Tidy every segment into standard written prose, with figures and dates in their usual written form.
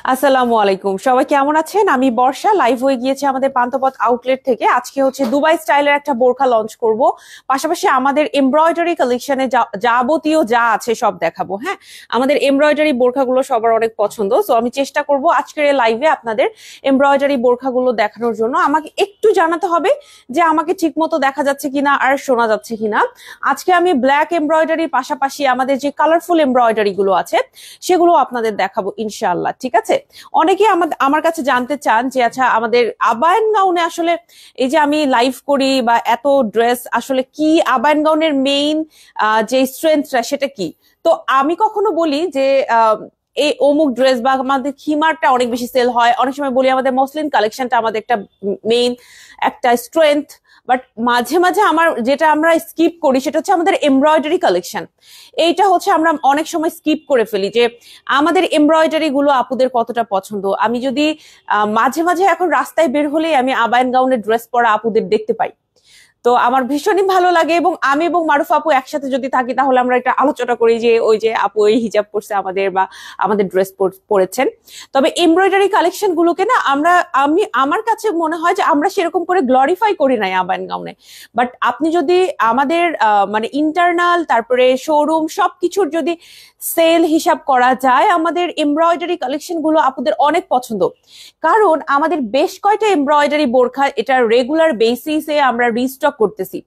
আসসালামু আলাইকুম, সবাই কেমন আছেন? আমি বর্ষা, লাইভ হয়ে গিয়েছে আমাদের পান্থপথ আউটলেট থেকে। আজকে হচ্ছে দুবাই স্টাইলের একটা বোরখা লঞ্চ করব। পাশাপাশি আমাদের এমব্রয়ডারি কালেকশনে যাবতীয় যা আছে সব দেখাবো। হ্যাঁ, আমাদের এমব্রয়ডারি বোরখাগুলো সবার অনেক পছন্দ, সো আমি চেষ্টা করব আজকের এই লাইভে আপনাদের এমব্রয়ডারি বোরখাগুলো দেখানোর জন্য। আমাকে একটু জানাতে হবে যে আমাকে ঠিক মতো দেখা যাচ্ছে কিনা আর শোনা যাচ্ছে কিনা। আজকে আমি ব্ল্যাক এমব্রয়ডারির পাশাপাশি আমাদের যে কালারফুল এমব্রয়ডারি গুলো আছে সেগুলো আপনাদের দেখাবো ইনশাআল্লাহ। ঠিক আছে? অনেকে আমার কাছে জানতে চান যে আচ্ছা, আমাদের আবায়ান গাউনে আসলে এই যে আমি লাইভ করি বা এত ড্রেস, আসলে কি আবায়ান গাউনের মেইন যে স্ট্রেংথটা সেটা কি? তো আমি কখনো বলি যে এই অমুক ড্রেস বা আমাদের খিমারটা অনেক বেশি সেল হয়, অনেক সময় বলি আমাদের মসলিন কালেকশনটা আমাদের একটা মেইন একটা স্ট্রেংথ। বাট মাঝে মাঝে যেটা আমরা স্কিপ করি সেটা হচ্ছে আমাদের এমব্রয়ডারি কালেকশন। এইটা হচ্ছে আমরা অনেক সময় স্কিপ করে ফেলি যে আমাদের এমব্রয়ডারি গুলো আপুদের কতটা পছন্দ। আমি যদি মাঝে মাঝে এখন রাস্তায় বের হলেই আমি আবায়ান গাউনের ড্রেস পরা আপুদের দেখতে পাই, তো আমার ভীষণই ভালো লাগে। এবং আমি এবং মারুফ আপু একসাথে যদি থাকি তাহলে আমরা একটা আলোচনা করি যে ওই যে আপু এই হিজাব পরছে আমাদের, বা আমাদের ড্রেস পরেছেন। তবে এমব্রয়ডারি কালেকশন গুলোকে না আমার কাছে মনে হয় যে আমরা সেরকম করে গ্লোরিফাই করি নাই আবায়ান গাউনে। বাট আপনি যদি আমাদের মানে ইন্টারনাল তারপরে শোরুম সবকিছুর যদি সেল হিসাব করা যায়, আমাদের এমব্রয়ডারি কালেকশন গুলো আপুদের অনেক পছন্দ। কারণ আমাদের বেশ কয়টা এমব্রয়ডারি বোরখা এটা রেগুলার বেসিসে আমরা রিস্টক করতেছি।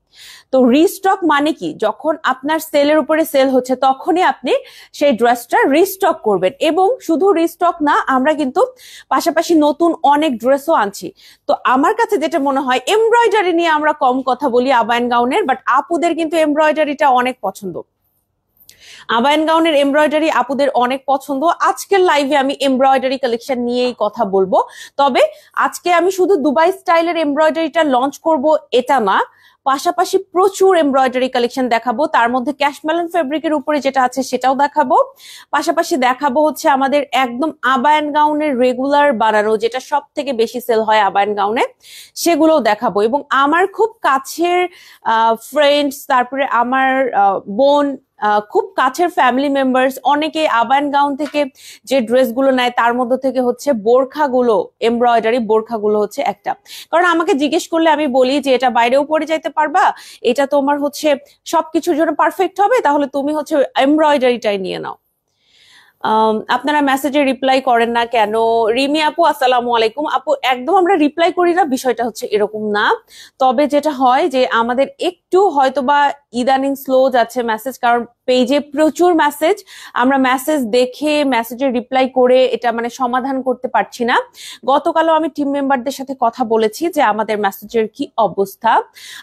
তো রিস্টক মানে কি, যখন আপনার সেলের উপরে সেল হচ্ছে তখনই আপনি সেই ড্রেসটা রিস্টক করবেন। এবং শুধু রিস্টক না, আমরা কিন্তু পাশাপাশি নতুন অনেক ড্রেসও আনছি। তো আমার কাছে যেটা মনে হয়, এমব্রয়ডারি নিয়ে আমরা কম কথা বলি আবায়ান গাউনের, বাট আপুদের কিন্তু এমব্রয়ডারিটা অনেক পছন্দ। আবায়ান গাউনের এমব্রয়ডারি আপুদের অনেক পছন্দ। আজকের লাইভে আমি এমব্রয়ডারি কালেকশন নিয়েই কথা বলবো। তবে আজকে আমি শুধু দুবাই স্টাইলের এমব্রয়ডারিটা লঞ্চ করব এটা না, পাশাপাশি প্রচুর এমব্রয়ডারি কালেকশন দেখাবো। তার মধ্যে ক্যাশমেলন ফেব্রিকের উপরে যেটা আছে সেটাও দেখাবো। পাশাপাশি দেখাবো হচ্ছে আমাদের একদম আবায়ান গাউনের রেগুলার বানানো, যেটা সব থেকে বেশি সেল হয় আবায়ান গাউনে, সেগুলোও দেখাবো। এবং আমার খুব কাছের ফ্রেন্ডস, তারপরে আমার বোন, খুব কাছের ফ্যামিলি মেম্বার্স অনেকে আবায়ান গাউন থেকে যে ড্রেসগুলো নেয় তার মধ্যে থেকে হচ্ছে বোরখাগুলো, এমব্রয়ডারি বোরখাগুলো হচ্ছে একটা। কারণ আমাকে জিজ্ঞেস করলে আমি বলি যে এটা বাইরেও পরে যাইতে পারবা, এটা তোমার হচ্ছে সবকিছুর জন্য পারফেক্ট হবে, তাহলে তুমি হচ্ছে এমব্রয়ডারিটাই নিয়ে নাও। আপনারা মেসেজে রিপ্লাই করেন না কেন? রিমি আপু আসসালামু আলাইকুম। আপু, একদম আমরা রিপ্লাই করি না বিষয়টা হচ্ছে এরকম না। তবে যেটা হয় যে আমাদের একটু হয়তোবা ইদানিং স্লো যাচ্ছে মেসেজ, কারণ পেজে প্রচুর মেসেজ, আমরা মেসেজ দেখে মেসেজে রিপ্লাই করে এটা মানে সমাধান করতে পারছি না। গতকালও আমি টিম মেম্বারদের সাথে কথা বলেছি যে আমাদের মেসেজের কি অবস্থা।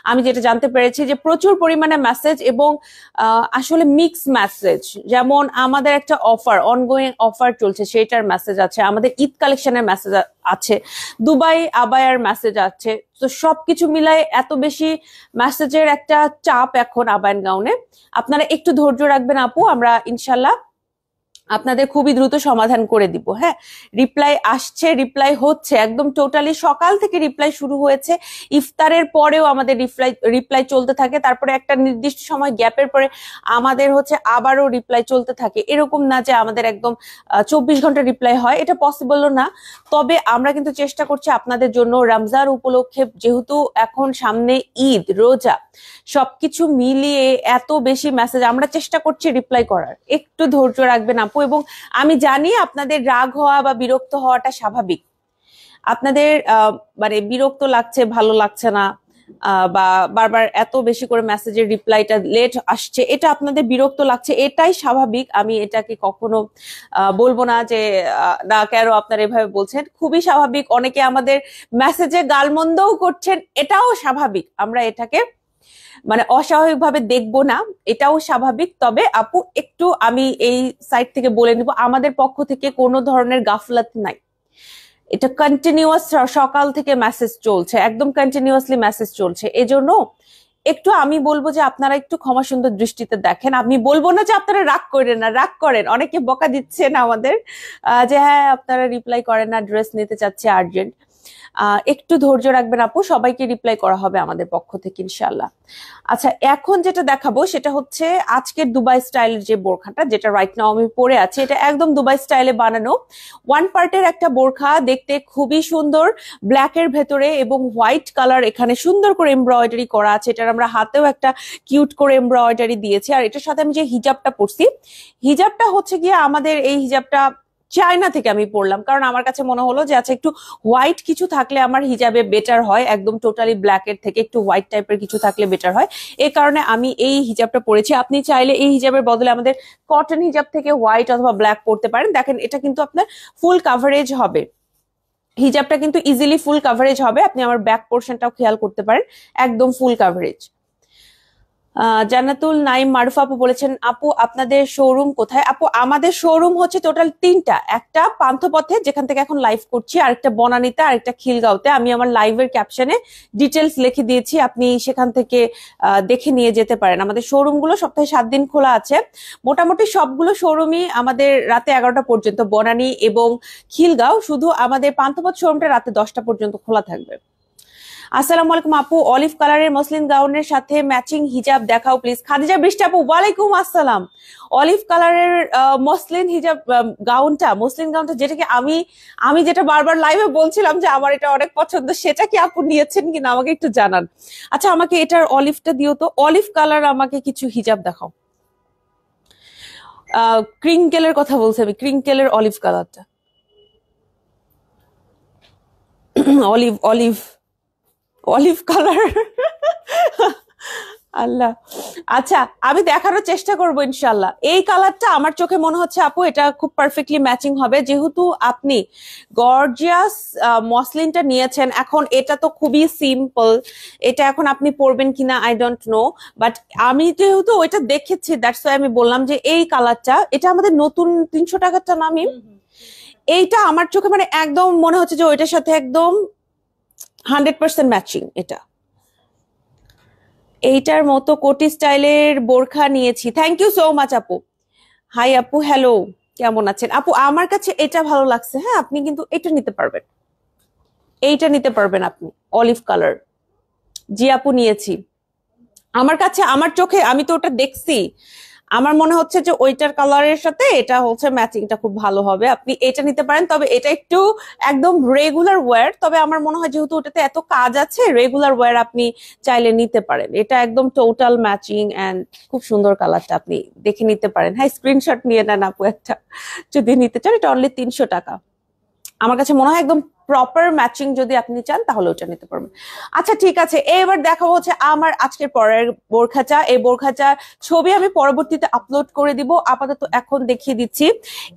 আমি যেটা জানতে পেরেছি যে প্রচুর পরিমাণে মেসেজ, এবং আসলে মিক্স মেসেজ। যেমন আমাদের একটা অফার, অনগোয়িং অফার চলছে, সেটার মেসেজ আছে, আমাদের ঈদ কালেকশনের মেসেজ আছে, দুবাই আবায়ার মেসেজ আছে। তো সবকিছু মিলাই এত বেশি মেসেজের একটা চাপ এখন আবায়ান গাউনে। আপনারা একটু ধৈর্য রাখবেন আপু, আমরা ইনশাল্লাহ আপনাদের খুবই দ্রুত সমাধান করে দিব। হ্যাঁ, রিপ্লাই আসছে, রিপ্লাই হচ্ছে, একদম টোটালি সকাল থেকে রিপ্লাই শুরু হয়েছে। ইফতারের পরেও আমাদের রিপ্লাই চলতে থাকে, তারপরে একটা নির্দিষ্ট সময় গ্যাপের পরে আমাদের হচ্ছে আবারও রিপ্লাই চলতে থাকে। এরকম না যে আমাদের একদম 24 ঘন্টা রিপ্লাই হয়, এটা পসিবলও না। তবে আমরা কিন্তু চেষ্টা করছি আপনাদের জন্য রমজান উপলক্ষে, যেহেতু এখন সামনে ঈদ, রোজা, সবকিছু মিলিয়ে এত বেশি মেসেজ, আমরা চেষ্টা করছি রিপ্লাই করার। একটু ধৈর্য রাখবেন আপু। এবং আমি জানি আপনাদের রাগ হওয়া বা বিরক্ত হওয়াটা স্বাভাবিক। আপনাদের মানে বিরক্ত লাগছে, ভালো লাগছে না, বা বারবার এত বেশি করে মেসেজের রিপ্লাইটা লেট আসছে, এটা আপনাদের বিরক্ত লাগছে, এটাই স্বাভাবিক। আমি এটাকে কখনো বলবো না যে না কেন আপনারা এভাবে বলছেন, খুবই স্বাভাবিক। অনেকে আমাদের মেসেজে গালমন্দও করছেন, এটাও স্বাভাবিক। আমরা এটাকে মানে অস্বাভাবিকভাবে দেখবো না, এটাও স্বাভাবিক। তবে আপু একটু আমি এই সাইড থেকে বলে নিব, আমাদের পক্ষ থেকে কোনো ধরনের গাফলাত নাই। এটা কন্টিনিউয়াস সকাল থেকে মেসেজ চলছে, একদম কন্টিনিউয়াসলি মেসেজ চলছে। এজন্য একটু আমি বলবো যে আপনারা একটু ক্ষমা সুন্দর দৃষ্টিতে দেখেন। আমি বলবো না যে আপনারা রাগ করেন না, রাগ করেন, অনেকে বকা দিচ্ছেন আমাদের যে হ্যাঁ আপনারা রিপ্লাই করেন না, ড্রেস নিতে চাচ্ছে আর্জেন্ট। একটু ধৈর্য রাখবেন আপু, সবাইকে রিপ্লাই করা হবে আমাদের পক্ষ থেকে ইনশাল্লাহ। আচ্ছা, এখন যেটা দেখাবো সেটা হচ্ছে আজকের দুবাই স্টাইলের যে বোরখাটা, যেটা রাইট নাও আমি পরে আছি, এটা একদম দুবাই স্টাইলে বানানো ওয়ান পার্টের একটা বোরখা, দেখতে খুবই সুন্দর, ব্ল্যাকের ভেতরে এবং হোয়াইট কালার এখানে সুন্দর করে এমব্রয়ডারি করা আছে। এটার আমরা হাতেও একটা কিউট করে এমব্রয়ডারি দিয়েছি। আর এটার সাথে আমি যে হিজাবটা পরছি, হিজাবটা হচ্ছে গিয়ে আমাদের এই হিজাবটা চায়না থেকে আমি পড়লাম, কারণ আমার কাছে মনে হলো যে আচ্ছা একটু হোয়াইট কিছু থাকলে আমার হিজাবে বেটার হয়, একদম টোটালি ব্ল্যাক এর থেকে একটু হোয়াইট টাইপের কিছু থাকলে বেটার হয়। এই কারণে আমি এই হিজাবটা পরেছি। আপনি চাইলে এই হিজাবের বদলে আমাদের কটন হিজাব থেকে হোয়াইট অথবা ব্ল্যাক পরতে পারেন। দেখেন এটা কিন্তু আপনার ফুল কাভারেজ হবে, হিজাবটা কিন্তু ইজিলি ফুল কাভারেজ হবে। আপনি আমার ব্যাক পোর্শনটাও খেয়াল করতে পারেন, একদম ফুল কাভারেজ। জান্নাতুল নাইম মারুফা আপু বলেছেন, আপু আপনাদের শোরুম কোথায়? আপু আমাদের শোরুম হচ্ছে টোটাল তিনটা, একটা পান্থপথে যেখান থেকে এখন লাইভ করছি, আরেকটা বনানীতে, আরেকটা খিলগাঁওতে। আমি আমার লাইভের ক্যাপশনে ডিটেলস লিখে দিয়েছি, আপনি সেখান থেকে দেখে নিয়ে যেতে পারেন। আমাদের শোরুমগুলো সপ্তাহে 7 দিন খোলা আছে। মোটামুটি সবগুলো শোরুমই আমাদের রাতে 11টা পর্যন্ত, বনানী এবং খিলগাঁও, শুধু আমাদের পান্থপথ শোরুমটা রাতে 10টা পর্যন্ত খোলা থাকবে। আসসালামু আলাইকুম আপু, অলিভ কালারের মসলিন গাউনের সাথে ম্যাচিং হিজাব দেখাও প্লিজ। খাদিজা বৃষ্টি আপু ওয়ালাইকুম আসসালাম। অলিভ কালারের মসলিন হিজাব গাউনটা, মসলিন গাউনটা, যেটাকে আমি যেটা বারবার লাইভে বলছিলাম যে আমার এটা অনেক পছন্দ, সেটা কি আপু নিয়েছেন কিনা আমাকে একটু জানান। আচ্ছা আমাকে এটার অলিভটা দিও তো, অলিভ কালার আমাকে কিছু হিজাব দেখাও। ক্রিঙ্কেলের কথা বলছি আমি, ক্রিঙ্কেলের অলিভ কালারটা, অলিভ অলিভ অলিভ কালার আল্লাহ। আচ্ছা আমি দেখানোর চেষ্টা করবো ইনশাল্লাহ। এই কালারটা আমার চোখে মনে হচ্ছে আপু এটা খুব পারফেক্টলি ম্যাচিং হবে, যেহেতু আপনি গর্জিয়াস মসলিনটা নিয়েছেন। এখন এটা তো খুবই সিম্পল, এটা এখন আপনি পরবেন কিনা আই ডোন্ট নো, বাট আমি যেহেতু ওইটা দেখেছি দ্যাটস ওয়াই আমি বললাম যে এই কালারটা, এটা আমাদের নতুন 300 টাকারটা নামি, এইটা আমার চোখে মানে একদম মনে হচ্ছে যে ওইটার সাথে একদম 100% ম্যাচিং। এটা এইটার মতো কোটি স্টাইলের বোরখা নিয়েছি। থ্যাংক ইউ সো মাচ আপু। হাই আপু, হ্যালো, কেমন আছেন আপু? আমার কাছে এটা ভালো লাগছে। হ্যাঁ আপনি কিন্তু এটা নিতে পারবেন, এইটা নিতে পারবেন আপনি, অলিভ কালার। জি আপু নিয়েছি, আমার কাছে আমার চোখে, আমি তো ওটা দেখছি, আমার মনে হচ্ছে যে ওইটার কালারের সাথে এটা হচ্ছে ম্যাচিংটা খুব ভালো হবে। আপনি এটা নিতে পারেন, তবে এটা একটু একদম রেগুলার ওয়্যার, তবে আমার মনে হয় যেহেতু ওটাতে এত কাজ আছে, রেগুলার ওয়্যার আপনি চাইলে নিতে পারেন। এটা একদম টোটাল ম্যাচিং এন্ড খুব সুন্দর কালারটা, আপনি দেখে নিতে পারেন। হ্যাঁ স্ক্রিনশট নিয়ে নেন আপু একটা, যদি নিতে চান। এটা অনলি 300 টাকা। আমার কাছে মনে হয় একদম প্রপার ম্যাচিং যদি আপনি চান তাহলে ওটা নিতে পারবেন। আচ্ছা ঠিক আছে, এবার দেখাবো হচ্ছে আমার আজকের পরের বোরখাটা। এই বোরখাটা ছবি আমি পরবর্তীতে আপলোড করে দিব, আপাতত এখন দেখিয়ে দিচ্ছি।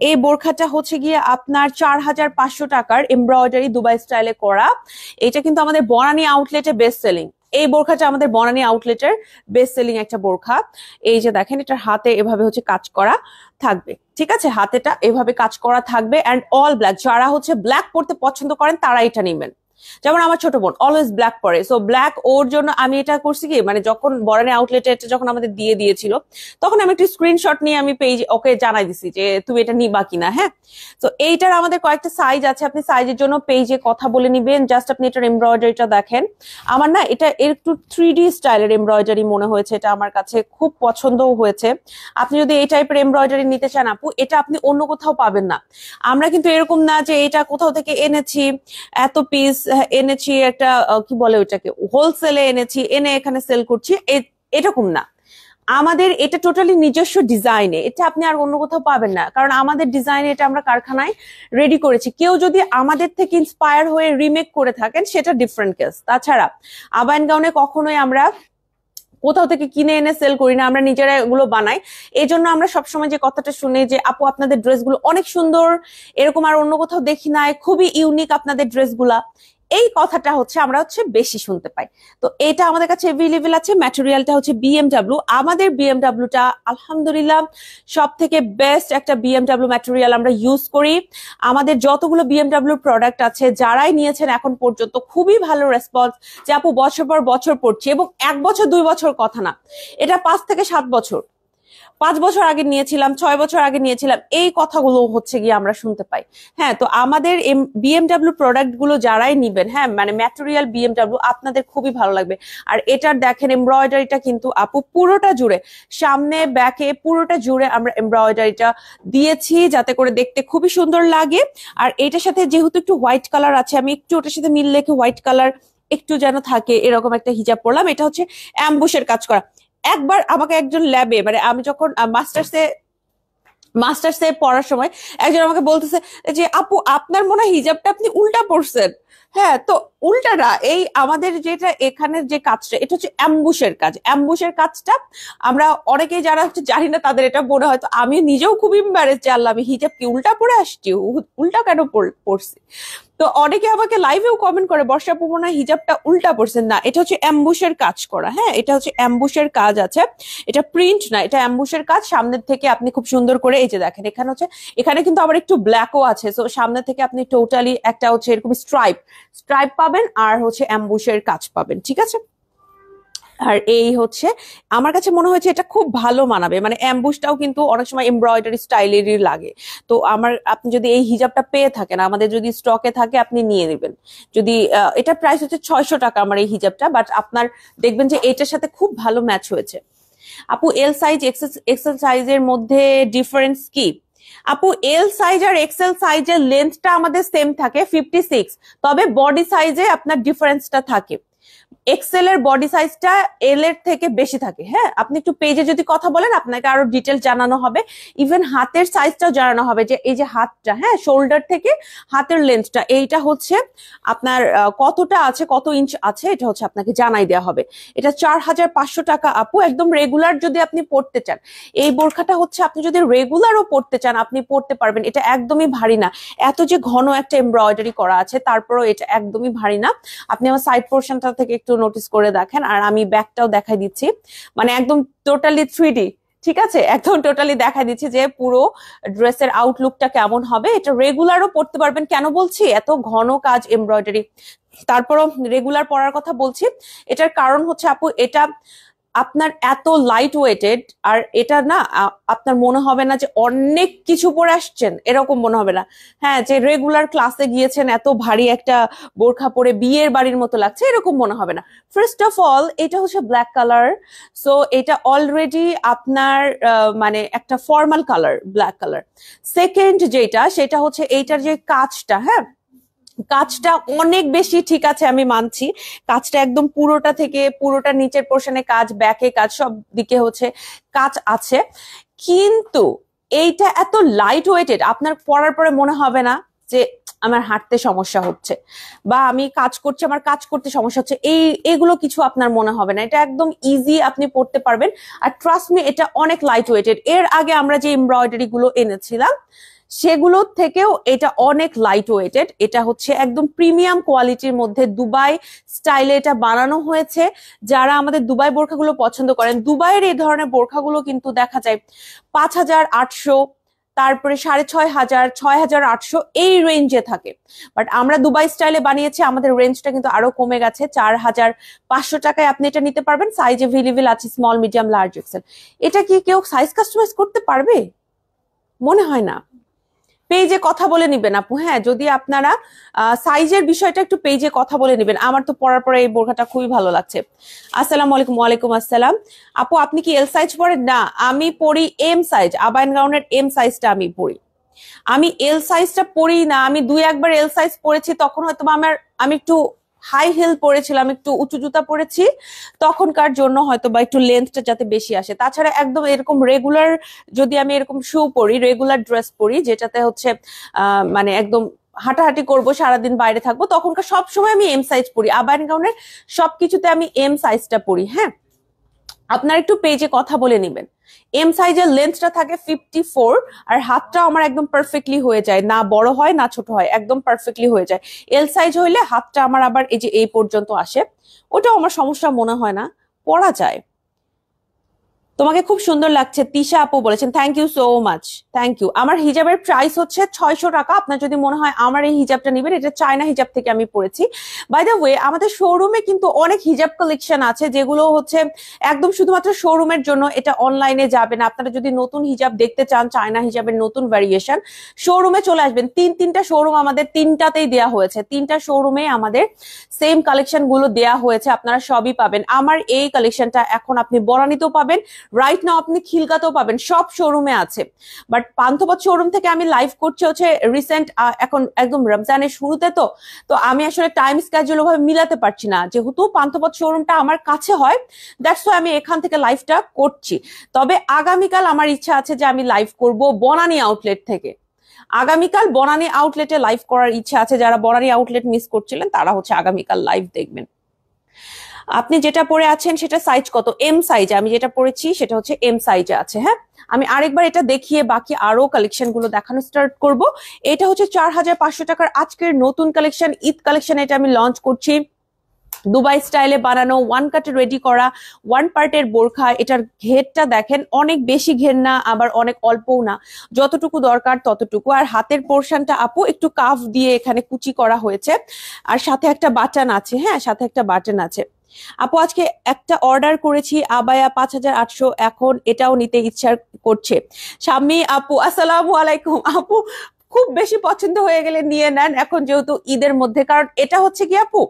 এই বোরখাটা হচ্ছে গিয়ে আপনার 4500 টাকার, এমব্রয়ডারি দুবাই স্টাইলে করা। এটা কিন্তু আমাদের বনানী আউটলেটে বেস্ট সেলিং। এই বোরখাটা আমাদের বনানী আউটলেটের বেস্ট সেলিং একটা বোরখা। এই যে দেখেন, এটার হাতে এভাবে হচ্ছে কাজ করা থাকবে, ঠিক আছে, হাতেটা এভাবে কাজ করা থাকবে এন্ড অল ব্ল্যাক। যারা হচ্ছে ব্ল্যাক পরতে পছন্দ করেন তারা এটা নেবেন। যেমন আমার ছোট বোন অলওয়েজ ব্ল্যাক পরে, সো ব্ল্যাক ওর জন্য আমি এটা করছি কি, মানে যখন বরানি আউটলেটে এটা যখন আমাদের দিয়ে দিয়েছিল তখন আমি একটি স্ক্রিনশট নিয়ে আমি পেজ ওকে জানাই দিছি যে তুমি এটা নিবা কিনা। হ্যাঁ, তো এইটার আমাদের কয়েকটা সাইজ আছে, আপনি সাইজের জন্য পেজে কথা বলে নিবেন। জাস্ট আপনি এটার এমব্রয়ডারিটা দেখেন। আমার না এটা একটু 3D স্টাইলের এমব্রয়ডারি মনে হয়েছে, এটা আমার কাছে খুব পছন্দও হয়েছে। আপনি যদি এই টাইপের এমব্রয়ডারি নিতে চান আপু, এটা আপনি অন্য কোথাও পাবেন না। আমরা কিন্তু এরকম না যে এটা কোথাও থেকে এনেছি, এত পিস এনেছি, একটা কি বলে ওইটাকে, হোলসেলে এনেছি, এনে এখানে সেল করছি, এরকম না। আমাদের এটা টোটালি নিজস্ব ডিজাইনে, এটা আপনি আর অন্য কোথাও পাবেন না, কারণ আমাদের ডিজাইনে এটা আমরা কারখানায় রেডি করেছি। কেউ যদি আমাদের থেকে ইন্সপায়ার হয়ে রিমেক করে থাকেন সেটা ডিফারেন্ট কেস। তাছাড়া আবায়ন গাউনে কখনোই আমরা কোথাও থেকে কিনে এনে সেল করি না, আমরা নিজেরা এগুলো বানাই। এই জন্য আমরা সবসময় যে কথাটা শুনি যে আপু আপনাদের ড্রেসগুলো অনেক সুন্দর, এরকম আর অন্য কোথাও দেখি নাই, খুবই ইউনিক আপনাদের ড্রেসগুলা, এই কথাটা হচ্ছে আমরা হচ্ছে বেশি শুনতে পাই। তো এটা আমাদের কাছে এভেলেবেল আছে। ম্যাটেরিয়ালটা হচ্ছে বিএমডব্লিউ। আমাদের বিএমডব্লিউটা আলহামদুলিল্লাহ সব থেকে বেস্ট একটা বিএমডব্লিউ ম্যাটেরিয়াল আমরা ইউজ করি। আমাদের যতগুলো বিএমডব্লিউ প্রোডাক্ট আছে, যারাই নিয়েছেন এখন পর্যন্ত খুবই ভালো রেসপন্স, যে আপু বছর পর বছর পড়ছি, এবং 1 বছর 2 বছর কথা না, এটা 5 থেকে 7 বছর। 5 বছর আগে নিয়েছিলাম, 6 বছর আগে নিয়েছিলাম, এই কথাগুলো হচ্ছে গিয়ে আমরা শুনতে পাই। হ্যাঁ, তো আমাদের বিএমডাব্লিউ প্রোডাক্ট গুলো যারাই নিবেন, হ্যাঁ মানে ম্যাটেরিয়াল বিএমডাব্লিউ আপনাদের খুবই ভালো লাগবে। আর এটার দেখেন এমব্রয়ডারিটা কিন্তু আপু পুরোটা জুড়ে, সামনে ব্যাকে পুরোটা জুড়ে আমরা এমব্রয়ডারিটা দিয়েছি যাতে করে দেখতে খুবই সুন্দর লাগে। আর এটার সাথে যেহেতু একটু হোয়াইট কালার আছে, আমি একটু ওটার সাথে মিল রেখে হোয়াইট কালার একটু যেন থাকে এরকম একটা হিজাব পরলাম। এটা হচ্ছে অ্যাম্বুশের কাজ করা। একবার আমাকে একজন ল্যাবে, মানে আমি যখন মাস্টার্সে পড়ার সময় একজন আমাকে বলতেছে যে আপু আপনার মনে হয় হিজাবটা আপনি উল্টা পড়ছেন। হ্যাঁ, তো উল্টা না, এই আমাদের যেটা এখানে যে কাজটা এটা হচ্ছে অ্যাম্বুশের কাজ। অ্যাম্বুশের কাজটা আমরা অনেকেই যারা হচ্ছে জানি না তাদের এটা মনে হয়, তো আমি নিজেও খুব ইম্বারেস যে আল্লাহ আমি হিজাব কি উল্টা পরে আসছি, উল্টা কেন পড়ছি। তো অনেকে আমাকে লাইভেও কমেন্ট করে বর্ষা আপু মনে হয় হিজাবটা উল্টা পড়ছেন। না, এটা হচ্ছে অ্যাম্বুশের কাজ করা। হ্যাঁ, এটা হচ্ছে অ্যাম্বুশের কাজ আছে, এটা প্রিন্ট না, এটা অ্যাম্বুশের কাজ। সামনের থেকে আপনি খুব সুন্দর করে এই যে দেখেন এখানে হচ্ছে, এখানে কিন্তু আবার একটু ব্ল্যাকও আছে। তো সামনে থেকে আপনি টোটালি একটা হচ্ছে এরকম স্ট্রাইপ পাবেন আর হচ্ছে অ্যাম্বুশের কাজ পাবেন, ঠিক আছে। আর এই হচ্ছে আমার কাছে মনে হয়েছে এটা খুব ভালো মানাবে, মানে অ্যাম্বুশটাও কিন্তু অনেক সময় এমব্রয়ডারি স্টাইলেরই লাগে। তো আপনি যদি এই হিজাবটা পেয়ে থাকেন, আমাদের যদি স্টকে থাকে আপনি নিয়ে নেবেন। যদি এটা প্রাইস হচ্ছে 600 টাকা আমার এই হিজাবটা, বাট আপনার দেখবেন যে এটার সাথে খুব ভালো ম্যাচ হয়েছে। আপু এল সাইজ এক্সেল সাইজের মধ্যে ডিফারেন্স কি? আপু এল সাইজ আর এক্সেল সাইজের লেন্থটা আমাদের সেম থাকে 56, তবে বডি সাইজে আপনার ডিফারেন্সটা থাকে। এক্সেল এর বডি সাইজটা এল এর থেকে বেশি থাকে। হ্যাঁ, আপনি একটু পেজে যদি কথা বলেন আপনাকে আরো ডিটেল জানানো হবে। ইভেন হাতের সাইজটাও জানানো হবে, যে এই যে হাতটা, হ্যাঁ শোল্ডার থেকে হাতের লেন্থটা এইটা হচ্ছে আপনার কতটা আছে, কত ইঞ্চ আছে, এটা হচ্ছে আপনাকে জানাই দেওয়া হবে। এটা 4500 টাকা আপু, একদম রেগুলার যদি আপনি পড়তে চান। এই বোরখাটা হচ্ছে আপনি যদি রেগুলারও পড়তে চান আপনি পড়তে পারবেন। এটা একদমই ভারী না, এত যে ঘন একটা এমব্রয়ডারি করা আছে তারপরও এটা একদমই ভারী না। আপনি আমার সাইড পোর্শনটা থেকে একটু নোটিস করে দেখেন, আর আমি ব্যাকটাও দেখাই দিচ্ছি, মানে একদম টোটালি 3D, ঠিক আছে, একদম টোটালি দেখাই দিচ্ছি যে পুরো ড্রেসের আউটলুকটা কেমন হবে। এটা রেগুলারও পড়তে পারবেন। কেন বলছি এত ঘন কাজ এমব্রয়ডারি, তারপরও রেগুলার পরার কথা বলছি, এটার কারণ হচ্ছে আপু এটা আপনার এত লাইট ওয়েটেড, আর এটা না আপনার মনে হবে না যে অনেক কিছু পরে আসছেন, এরকম মনে হবে না। হ্যাঁ, যে রেগুলার ক্লাসে গিয়েছেন এত ভারী একটা বোরখা পরে বিয়ের বাড়ির মতো লাগছে এরকম মনে হবে না। ফার্স্ট অফ অল এটা হচ্ছে ব্ল্যাক কালার, সো এটা অলরেডি আপনার মানে একটা formal colour, black colour. Second যেটা সেটা হচ্ছে এইটার যে কাজটা, হ্যাঁ কাজটা অনেক বেশি, ঠিক আছে আমি মানছি, কাজটা একদম পুরোটা থেকে পুরোটা নিচের পোর্শনে কাজ, ব্যাকে কাজ, সব দিকে হচ্ছে কাজ আছে। কিন্তু এইটা এত লাইট ওয়েটেড, আপনার পরার পরে মনে হবে না যে আমার হাঁটতে সমস্যা হচ্ছে বা আমি কাজ করছি আমার কাজ করতে সমস্যা হচ্ছে, এগুলো কিছু আপনার মনে হবে না। এটা একদম ইজি, আপনি পড়তে পারবেন। আর ট্রাস্ট মি এটা অনেক লাইট ওয়েটেড। এর আগে আমরা যে এমব্রয়ডারি গুলো এনেছিলাম সেগুলোর থেকেও এটা অনেক লাইট ওয়েটেড। এটা হচ্ছে একদম প্রিমিয়াম কোয়ালিটির মধ্যে দুবাই স্টাইলে এটা বানানো হয়েছে। যারা আমাদের দুবাই বোরখাগুলো পছন্দ করেন, দুবাইয়ের এই ধরনের বোরখাগুলো কিন্তু দেখা যায় 5800, তারপরে 6500, 6800 এই রেঞ্জে থাকে। বাট আমরা দুবাই স্টাইলে বানিয়েছি, আমাদের রেঞ্জটা কিন্তু আরো কমে গেছে। 4500 টাকায় আপনি এটা নিতে পারবেন। সাইজ এভেলেবেল আছে স্মল, মিডিয়াম, লার্জ, এক্সেল। এটা কি কেউ সাইজ কাস্টমাইজ করতে পারবে? মনে হয় না। পেজে কথা বলে নিবেন আপু, হ্যাঁ যদি আপনারা সাইজের বিষয়টা একটু পেজে কথা বলে নিবেন। আমার তো পরার পরে এই বোরখাটা খুবই ভালো লাগছে। আসসালামু আলাইকুম। ওয়ালাইকুম আসসালাম। আপু আপনি কি এল সাইজ পরেন? না, আমি পরি এম সাইজ, আবায়ান গাউনের এম সাইজটা আমি পরি। আমি এল সাইজটা পরি না, আমি 2-1বার এল সাইজ পরেছি, তখন হয়তো আমি একটু হাই হিল পরেছিলাম, একটু উঁচু জুতা পরেছি, তখনকার জন্য হয়তো বা একটু লেন্থটা যাতে বেশি আসে। তাছাড়া একদম এরকম রেগুলার যদি আমি এরকম শু পরি, রেগুলার ড্রেস পরি যেটাতে হচ্ছে মানে একদম হাঁটাহাঁটি করবো, সারাদিন বাইরে থাকবো, তখনকার সব সময় আমি এম সাইজ পরি। আবায়ান গাউনের সবকিছুতে আমি এম সাইজটা পরি। হ্যাঁ, আপনার একটু পেজে কথা বলে নিবেন। এম সাইজের লেন্থটা থাকে 54, আর হাতটা আমার একদম পারফেক্টলি হয়ে যায়, না বড় হয় না ছোট হয়, একদম পারফেক্টলি হয়ে যায়। এল সাইজ হইলে হাতটা আমার আবার এই যে এই পর্যন্ত আসে, ওটাও আমার সমস্যা মনে হয় না, পরা যায়। তোমাকে খুব সুন্দর লাগছে তিশা আপু বলেছেন, thank you so much, thank you. আমার হিজাবের প্রাইস হচ্ছে 600 টাকা। আপনার যদি মনে হয় আমার এই হিজাবটা নিবেন, এটা চায়না হিজাব থেকে আমি পরেছি। বাই দ্য ওয়ে, আমাদের শোরুমে কিন্তু অনেক হিজাব কালেকশন আছে যেগুলো হচ্ছে একদম শুধুমাত্র শোরুমের জন্য, এটা অনলাইনে যাবে না। আপনারা যদি নতুন হিজাব দেখতে চান, চায়না হিজাবের নতুন ভ্যারিয়েশন, শোরুমে চলে আসবেন। তিনটা শোরুম আমাদের, তিনটাতেই দেয়া হয়েছে, তিনটা শোরুমে আমাদের সেম কালেকশন গুলো দেয়া হয়েছে, আপনারা সবই পাবেন। আমার এই কালেকশনটা এখন আপনি বনানীতেও পাবেন, রাইট নাও আপনি খিলগাতেও পাবেন, সব শোরুমে আছে। বাট পান্থপথ শোরুম থেকে আমি লাইভ করছি হচ্ছে রিসেন্ট, এখন একদম রমজানের শুরুতে, তো আমি আসলে টাইম স্কেজুল ওভাবে মিলাতে পারছি না, যেহেতু পান্থপথ শোরুমটা আমার কাছে হয়, দ্যাটস ওয়াই আমি এখান থেকে লাইভটা করছি। তবে আগামীকাল আমার ইচ্ছা আছে যে আমি লাইভ করব বনানী আউটলেট থেকে। আগামীকাল বনানী আউটলেটে লাইভ করার ইচ্ছা আছে। যারা বনানী আউটলেট মিস করছিলেন তারা হচ্ছে আগামীকাল লাইভ দেখবেন। আপনি যেটা পরে আছেন সেটা সাইজ কত? M size. আমি যেটা পরেছি সেটা হচ্ছে এম সাইজে আছে। হ্যাঁ, আমি আরেকবার এটা দেখিয়ে বাকি আরো কালেকশন গুলো দেখানো স্টার্ট করব। এটা হচ্ছে 4500 টাকার আজকের নতুন কালেকশন, ঈদ কালেকশন। এটা আমি লঞ্চ করছি দুবাই স্টাইলে বানানো, ওয়ান কাটে রেডি করা, ওয়ান পার্টের বোরখা। এটার ঘেরটা দেখেন, অনেক বেশি ঘের না, আবার অনেক অল্পও না, যতটুকু দরকার ততটুকু। আর হাতের পোর্শনটা আপু একটু কাফ দিয়ে এখানে কুচি করা হয়েছে, আর সাথে একটা বাটন আছে। হ্যাঁ, সাথে একটা বাটন আছে। আপু আজকে একটা অর্ডার করেছি আবায়া 5800, এখন এটাও নিতে ইচ্ছা করছে। শাম্মী আপু আসসালামু আলাইকুম। আপু খুব বেশি পছন্দ হয়ে গেলে নিয়ে নেন এখন যেহেতু ঈদের মধ্যে, কারণ এটা হচ্ছে কি আপু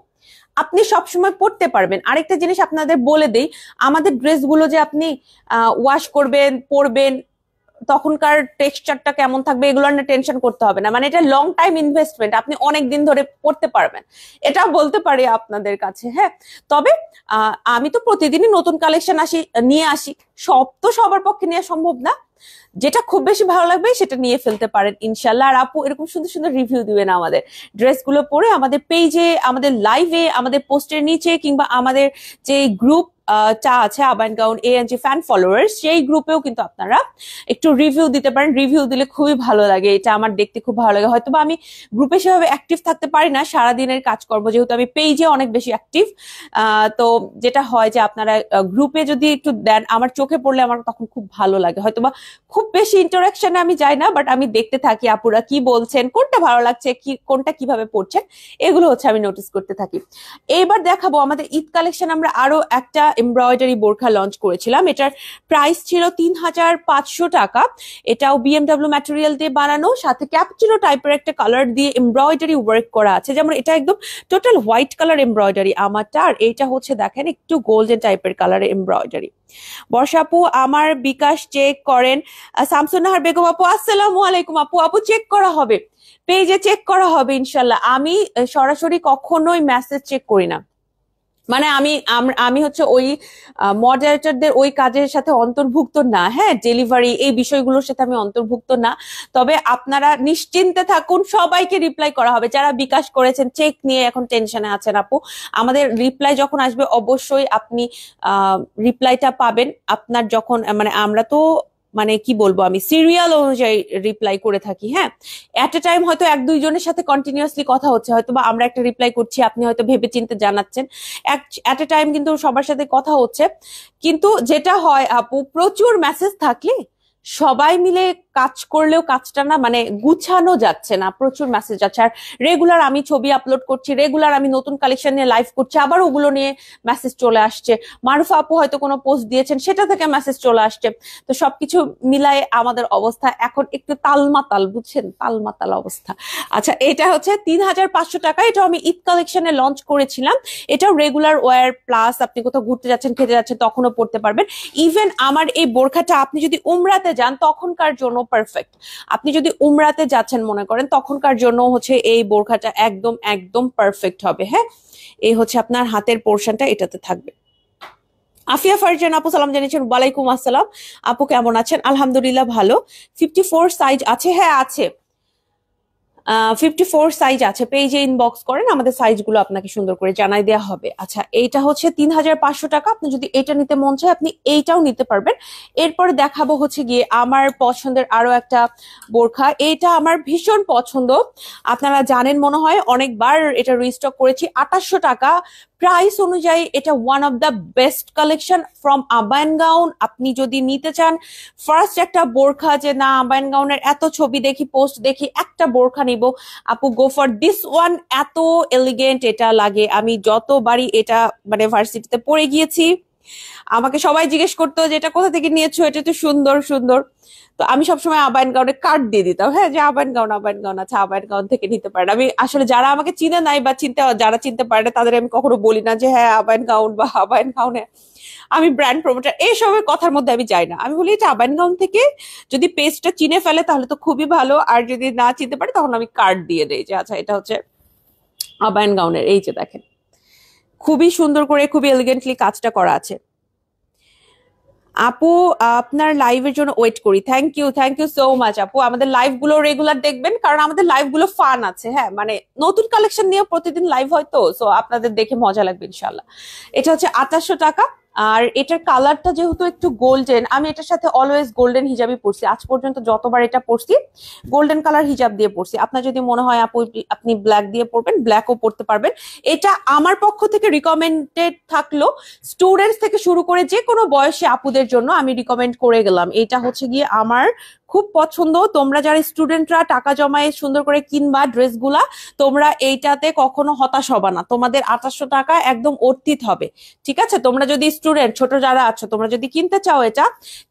আপনি সবসময় পড়তে পারবেন। আরেকটা জিনিস আপনাদের বলে দেই, আমাদের ড্রেসগুলো যে আপনি ওয়াশ করবেন, পরবেন, তখনকার টেক্সচারটা কেমন থাকবে এগুলো নিয়ে টেনশন করতে হবে না। মানে এটা লং টাইম ইনভেস্টমেন্ট, আপনি অনেক দিন ধরে পড়তে পারবেন, এটা বলতে পারি আপনাদের কাছে। হ্যাঁ, তবে আমি তো প্রতিদিনই নতুন কালেকশন নিয়ে আসি, সব তো সবার পক্ষে নেওয়া সম্ভব না। যেটা খুব বেশি ভালো লাগবে সেটা নিয়ে ফেলতে পারেন ইনশাল্লাহ। আর আপু এরকম সুন্দর সুন্দর রিভিউ দিবেন আমাদের ড্রেসগুলো পরে, আমাদের পেজে, আমাদের লাইভে, আমাদের পোস্টের নিচে, কিংবা আমাদের যে গ্রুপ টা আছে আবায়ন গাউন এএনজি ফ্যান ফলোয়ার্স, সেই গ্রুপেও কিন্তু আপনারা একটু রিভিউ দিতে পারেন। রিভিউ দিলে খুবই ভালো লাগে, এটা আমার দেখতে খুব ভালো লাগে। হয়তো বা আমি গ্রুপে সেভাবে অ্যাক্টিভ থাকতে পারি না সারাদিনের কাজকর্ম, যেহেতু আমি পেজে অনেক বেশি অ্যাক্টিভ। তো যেটা হয় যে আপনারা গ্রুপে যদি একটু দেন, আমার চোখে পড়লে আমার তখন খুব ভালো লাগে। হয়তো বা খুব বেশি ইন্টারাকশনে আমি যাই না, বাট আমি দেখতে থাকি আপুরা কি বলছেন, কোনটা ভালো লাগছে, কোনটা কিভাবে পড়ছেন, এগুলো হচ্ছে আমি নোটিস করতে থাকি। এইবার দেখাবো আমাদের ঈদ কালেকশন। আমরা আরো একটা এমব্রয়ডারি বোরখা লঞ্চ করেছিলাম, এটার প্রাইস ছিল 3500 টাকা। এটাও বিএমডব্লিউ ম্যাটেরিয়াল দিয়ে বানানো, সাথে ক্যাপচিনো টাইপের একটা কালার দিয়ে এমব্রয়ডারি ওয়ার্ক করা আছে। যেমন এটা একদম টোটাল হোয়াইট কালার এমব্রয়ডারি আমারটা, আর এইটা হচ্ছে দেখেন একটু গোল্ডেন টাইপের কালারের এমব্রয়ডারি। বর্ষা আপু আমার বিকাশ চেক করেন। শামসুন্নাহার বেগম আপু আসসালামু আলাইকুম। আপু চেক করা হবে, পেজে চেক করা হবে ইনশাল্লাহ। আমি সরাসরি কখনোই মেসেজ চেক করি না, মানে আমি হচ্ছে ওই মডারেটরদের ওই কাজের সাথে অন্তর্ভুক্ত না। হ্যাঁ, ডেলিভারি এই বিষয়গুলোর সাথে আমি অন্তর্ভুক্ত না। তবে আপনারা নিশ্চিন্তে থাকুন, সবাইকে রিপ্লাই করা হবে। যারা বিকাশ করেছেন চেক নিয়ে এখন টেনশনে আছেন আপু, আমাদের রিপ্লাই যখন আসবে অবশ্যই আপনি রিপ্লাইটা পাবেন। আপনার যখন মানে আমরা তো মানে কি বলবো, আমি সিরিয়াল অনুযায়ী রিপ্লাই করে থাকি। হ্যাঁ, এট এ টাইম হয়তো এক দুইজনের সাথে কন্টিনিউয়াসলি কথা হচ্ছে, হয়তো বা আমরা একটা রিপ্লাই করছি, আপনি হয়তো ভেবে চিন্তে জানাচ্ছেন, এট এ টাইম কিন্তু সবার সাথে কথা হচ্ছে। কিন্তু যেটা হয় আপু, প্রচুর মেসেজ থাকলে সবাই মিলে কাজ করলেও কাজটা না মানে গুছানো যাচ্ছে না, প্রচুর মেসেজ যাচ্ছে। আর রেগুলার আমি ছবি আপলোড করছি, রেগুলার আমি নতুন কালেকশন নিয়ে লাইভ করছি, আবার ওগুলো নিয়ে মেসেজ চলে আসছে। মারুফা আপু হয়তো কোনো পোস্ট দিয়েছেন, সেটা থেকে মেসেজ চলে আসছে। তো সবকিছু মিলায়ে আমাদের অবস্থা এখন একটু তালমাতাল, বুঝছেন, তালমাতাল অবস্থা। আচ্ছা, এটা হচ্ছে 3500 টাকা। এটা আমি ঈদ কালেকশনে লঞ্চ করেছিলাম। এটাও রেগুলার ওয়্যার, প্লাস আপনি কোথাও ঘুরতে যাচ্ছেন, খেতে যাচ্ছেন, তখনও পড়তে পারবেন। ইভেন আমার এই বোরখাটা আপনি যদি উমরাতে যান তখনকার জন্য পারফেক্ট। আপনি যদি উমরাতে যাচ্ছেন মনে করেন, তখনকার জন্য হচ্ছে এই বোরখাটা একদম একদম পারফেক্ট হবে। হ্যাঁ, এই হচ্ছে আপনার হাতের পোর্শনটা এটাতে থাকবে। আফিয়া ফারজান আপু সালাম জানিয়েছেন, ওয়ালাইকুম আসসালাম। আপু কেমন আছেন? আলহামদুলিল্লাহ ভালো। 54 সাইজ আছে? হ্যাঁ আছে। 54 সাইজ আছে, পেজে ইনবক্স করেন, আমাদের সাইজগুলো আপনাকে সুন্দর করে জানাই দেওয়া হবে। আচ্ছা, এইটা হচ্ছে 3500 টাকা। আপনি যদি এটা নিতে মন চায় আপনি এইটাও নিতে পারবেন। এরপরে দেখাবো হচ্ছে গিয়ে আমার পছন্দের আরো একটা বোরখা। এইটা আমার ভীষণ পছন্দ, আপনারা জানেন মনে হয়, অনেকবার এটা রিস্টক করেছি। 2800 টাকা প্রাইস অনুযায়ী এটা one of the best collection from আবায়ান গাউন। আপনি যদি নিতে চান ফার্স্ট একটা বোরখা, যে না আবায়ান গাউনের এত ছবি দেখি, পোস্ট দেখি, একটা বোরখা নিব, আপু গো ফর দিস ওয়ান। এত এলিগেন্ট এটা লাগে, আমি যতবারই এটা মানে ভার্সিটিতে পড়ে গিয়েছি আমাকে সবাই জিজ্ঞেস করতো যে এটা কোথা থেকে নিয়েছো, এটা তো সুন্দর সুন্দর। তো আমি সবসময় আবায়ান গাউনের কার্ড দিয়ে দিতাম, হ্যাঁ, যে আবায়ান গাউন, আবায়ান গাউন, আচ্ছা আবায়ান গাউন থেকে নিতে পারেন। আমি আসলে যারা আমাকে চিনে নাই বা যারা চিনতে পারে না তাদের আমি কখনো বলি না যে হ্যাঁ আবায়ান গাউন বা আবায়ান গাউনে আমি ব্র্যান্ড প্রমোটার, এইসবের কথার মধ্যে আমি যাই না। আমি বলি এটা আবায়ান গাউন থেকে, যদি পেজটা চিনে ফেলে তাহলে তো খুবই ভালো, আর যদি না চিনতে পারে তখন আমি কার্ড দিয়ে দেই যে আচ্ছা এটা হচ্ছে আবায়ান গাউনের। এই যে দেখেন খুবই সুন্দর করে, খুবই এলিগেন্টলি কাজটা করা আছে। আপু আপনার লাইভের জন্য ওয়েট করি। থ্যাংক ইউ সো মাচ আপু। আমাদের লাইভ গুলো রেগুলার দেখবেন, কারণ আমাদের লাইভ গুলো ফান আছে, হ্যাঁ, মানে নতুন কালেকশন নিয়ে প্রতিদিন লাইভ হয় তো, সো আপনাদের দেখে মজা লাগবে ইনশাল্লাহ। এটা হচ্ছে 2800 টাকা। আর এটার কালারটা যেহেতু একটু গোল্ডেন, আমি এটার সাথে অলওয়েজ গোল্ডেন হিজাবই পরছি, আজ পর্যন্ত যতবার এটা পরছি গোল্ডেন কালার হিজাব দিয়ে পরছি। আপনার যদি মনে হয় আপু আপনি ব্ল্যাক দিয়ে পরবেন, ব্ল্যাকও পরতে পারবেন। এটা আমার পক্ষ থেকে রিকমেন্ডেড থাকলো, স্টুডেন্টস থেকে শুরু করে যে কোনো বয়সী আপুদের জন্য আমি রিকমেন্ড করে গেলাম। এটা হচ্ছে গিয়ে আমার খুব পছন্দ। তোমরা যারা স্টুডেন্টরা টাকা জমায়ে সুন্দর করে কিনবা ড্রেসগুলা, তোমরা এইটাতে কখনো হতাশ হবা না, তোমাদের 2800 টাকা একদম অর্থিত হবে। ঠিক আছে, তোমরা যদি স্টুডেন্ট ছোট যারা আছো, তোমরা যদি কিনতে চাও এটা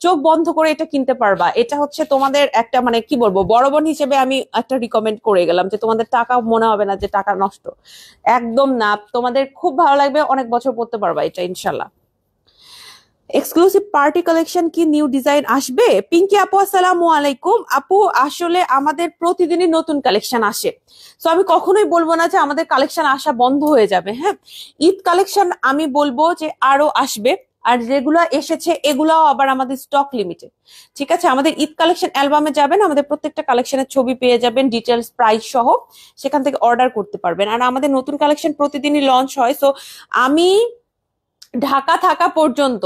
চোখ বন্ধ করে এটা কিনতে পারবা। এটা হচ্ছে তোমাদের একটা মানে কি বলবো, বড় বোন হিসেবে আমি একটা রিকমেন্ড করে গেলাম, যে তোমাদের টাকা মনে হবে না যে টাকা নষ্ট, একদম না, তোমাদের খুব ভালো লাগবে, অনেক বছর পড়তে পারবা এটা ইনশাল্লাহ। এক্সক্লুসিভ পার্টি কালেকশন কি নিউ ডিজাইন আসবে? পিঙ্কি আপু আসসালামু আলাইকুম। আপু আসলে আমাদের প্রতিদিনই নতুন কালেকশন আসে, তো আমি কখনোই বলবো না যে আমাদের কালেকশন আসা বন্ধ হয়ে যাবে। হ্যাঁ, ঈদ কালেকশন আমি বলবো যে আরো আসবে, আর যেগুলো এসেছে এগুলাও আবার আমাদের স্টক লিমিটেড। ঠিক আছে, আমাদের ঈদ কালেকশন অ্যালবামে যাবেন, আমাদের প্রত্যেকটা কালেকশনের ছবি পেয়ে যাবেন, ডিটেলস প্রাইস সহ, সেখান থেকে অর্ডার করতে পারবেন। আর আমাদের নতুন কালেকশন প্রতিদিনই লঞ্চ হয়। সো আমি ঢাকা থাকা পর্যন্ত,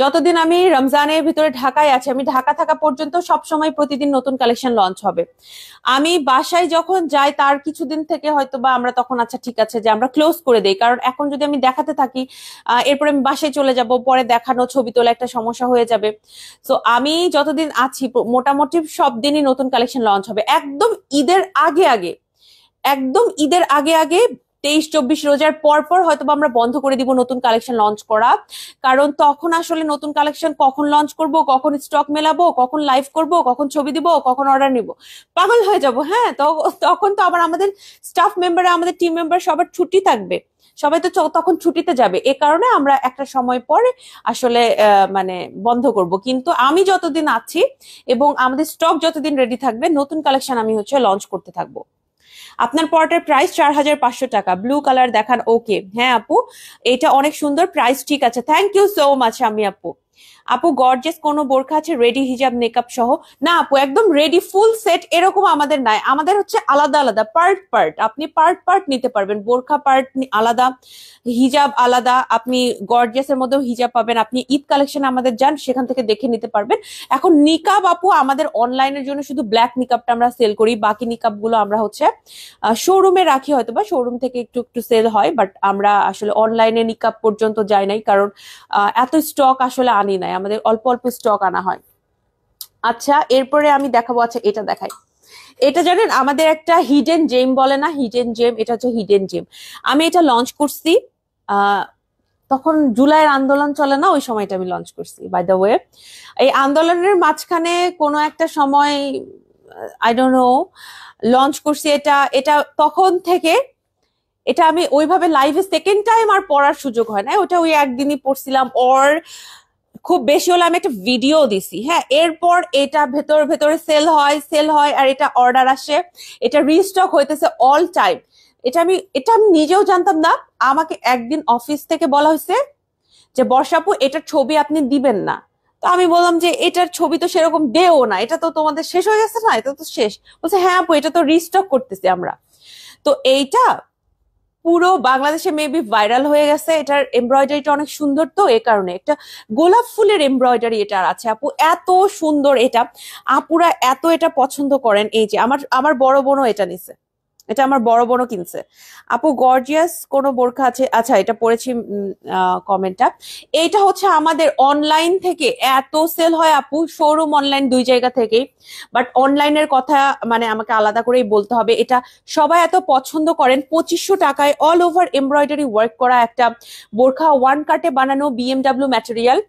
যতদিন আমি রমজানের ভিতরে ঢাকায় আছি, আমি ঢাকা থাকা পর্যন্ত সবসময় প্রতিদিন নতুন কালেকশন লঞ্চ হবে। আমি বাসায় যখন যাই তার কিছুদিন থেকে হয়তো বা আমরা তখন আচ্ছা ঠিক আছে যে আমরা ক্লোজ করে দেই, কারণ এখন যদি আমি দেখাতে থাকি এরপরে আমি বাসায় চলে যাব, পরে দেখানো ছবি তোলা একটা সমস্যা হয়ে যাবে। তো আমি যতদিন আছি মোটামুটি সব দিনই নতুন কালেকশন লঞ্চ হবে, একদম ঈদের আগে আগে, একদম ঈদের আগে আগে 23-24 রোজার পর পর হয়তো আমরা বন্ধ করে দিব নতুন কালেকশন লঞ্চ করা, কারণ তখন আসলে নতুন কালেকশন কখন লঞ্চ করব, কখন স্টক মেলাবো, কখন লাইভ করব, কখন ছবি দিব, কখন অর্ডার নিব, পাগল হয়ে যাব। হ্যাঁ, তো তখন তো আবার আমাদের স্টাফ মেম্বার, আমাদের টিম মেম্বার সবার ছুটি থাকবে, সবাই তো তখন ছুটিতে যাবে। এ কারণে আমরা একটা সময় পরে আসলে মানে বন্ধ করব। কিন্তু আমি যতদিন আছি এবং আমাদের স্টক যতদিন রেডি থাকবে, নতুন কালেকশন আমি হচ্ছে লঞ্চ করতে থাকবো। আপনার পরটার প্রাইস 4500 টাকা, ব্লু কালার দেখান। ওকে, হ্যাঁ আপু এটা অনেক সুন্দর, প্রাইস ঠিক আছে। থ্যাংক ইউ সো মাচ আমি আপু। আপু গর্জিয়াস কোনো বোরখা আছে রেডি হিজাব মেকআপ সহ? না আপু, একদম রেডি ফুল সেট এরকম আমাদের নাই, আমাদের হচ্ছে আলাদা আলাদা পার্ট পার্ট, আপনি পার্ট পার্ট নিতে পারবেন। বোরখা পার্ট আলাদা, হিজাব আলাদা, আপনি গর্জিয়াস এর মধ্যেও হিজাব পাবেন। আপনি ঈদ কালেকশন আমাদের যান, সেখান থেকে দেখে নিতে পারবেন। এখন নিকাব আপু আমাদের অনলাইনের জন্য শুধু ব্ল্যাক নিকাবটা আমরা সেল করি, বাকি নিকাব গুলো আমরা হচ্ছে শোরুমে রাখি, হয়তো বা শোরুম থেকে একটু একটু সেল হয়, বাট আমরা আসলে অনলাইনে নিকাব পর্যন্ত যাই নাই, কারণ এত স্টক আসলে আনি নাই, আমাদের অল্প অল্প স্টক আনা হয়। আচ্ছা, এরপরে আমি দেখাবো, আচ্ছা এটা দেখাই। এটা জানেন আমাদের একটা হিডেন জেম বলে না, হিডেন জেম, এটা হচ্ছে হিডেন জেম। আমি এটা লঞ্চ করছি তখন জুলাইয়ের আন্দোলন চলে না, ওই সময়টা আমি লঞ্চ করছি। বাই দ্য ওয়ে, এই আন্দোলনের মাঝখানে কোনো একটা সময় আই ডোন্ট নো লঞ্চ করছি এটা। এটা তখন থেকে এটা আমি ওইভাবে লাইভে সেকেন্ড টাইম আর পড়ার সুযোগ হয় না, ওটা ওই একদিনই পড়ছিলাম, ওর খুব বেশি হলে আমি একটা ভিডিও দিছি। হ্যাঁ, এরপর এটা ভেতরে সেল হয় আর এটা অর্ডার আসে, এটা রিস্টক হইতেছে অল টাইম। এটা আমি নিজেও জানতাম না, আমাকে একদিন অফিস থেকে বলা হয়েছে যে বর্ষাপু এটার ছবি আপনি দিবেন না, তো আমি বললাম যে এটার ছবি তো সেরকম দেও না, এটা তো তোমাদের শেষ হয়ে গেছে না, এটা তো শেষ। বলছে হ্যাঁ আপু এটা তো রিস্টক করতেছি আমরা। তো এইটা পুরো বাংলাদেশে মেবি ভাইরাল হয়ে গেছে, এটার এমব্রয়ডারিটা অনেক সুন্দর, তো এই কারণে একটা গোলাপ ফুলের এমব্রয়ডারি এটার আছে আপু, এত সুন্দর এটা, আপুরা এত এটা পছন্দ করেন। এই যে আমার আমার বড় বোনও এটা নিছে, এটা আমার বড় বোনও কিনছে। আপু গর্জিয়াস কোন বোরখা আছে? আচ্ছা এটা পড়েছি কমেন্টটা। এইটা হচ্ছে আমাদের অনলাইন থেকে এত সেল হয় আপু, শোরুম অনলাইন দুই জায়গা থেকেই, বাট অনলাইনের কথা মানে আমাকে আলাদা করেই বলতে হবে। এটা সবাই এত পছন্দ করেন, 2500 টাকায় অল ওভার এমব্রয়ডারি ওয়ার্ক করা একটা বোরখা, ওয়ান কাটে বানানো, বিএমডাব্লিউ ম্যাটেরিয়াল।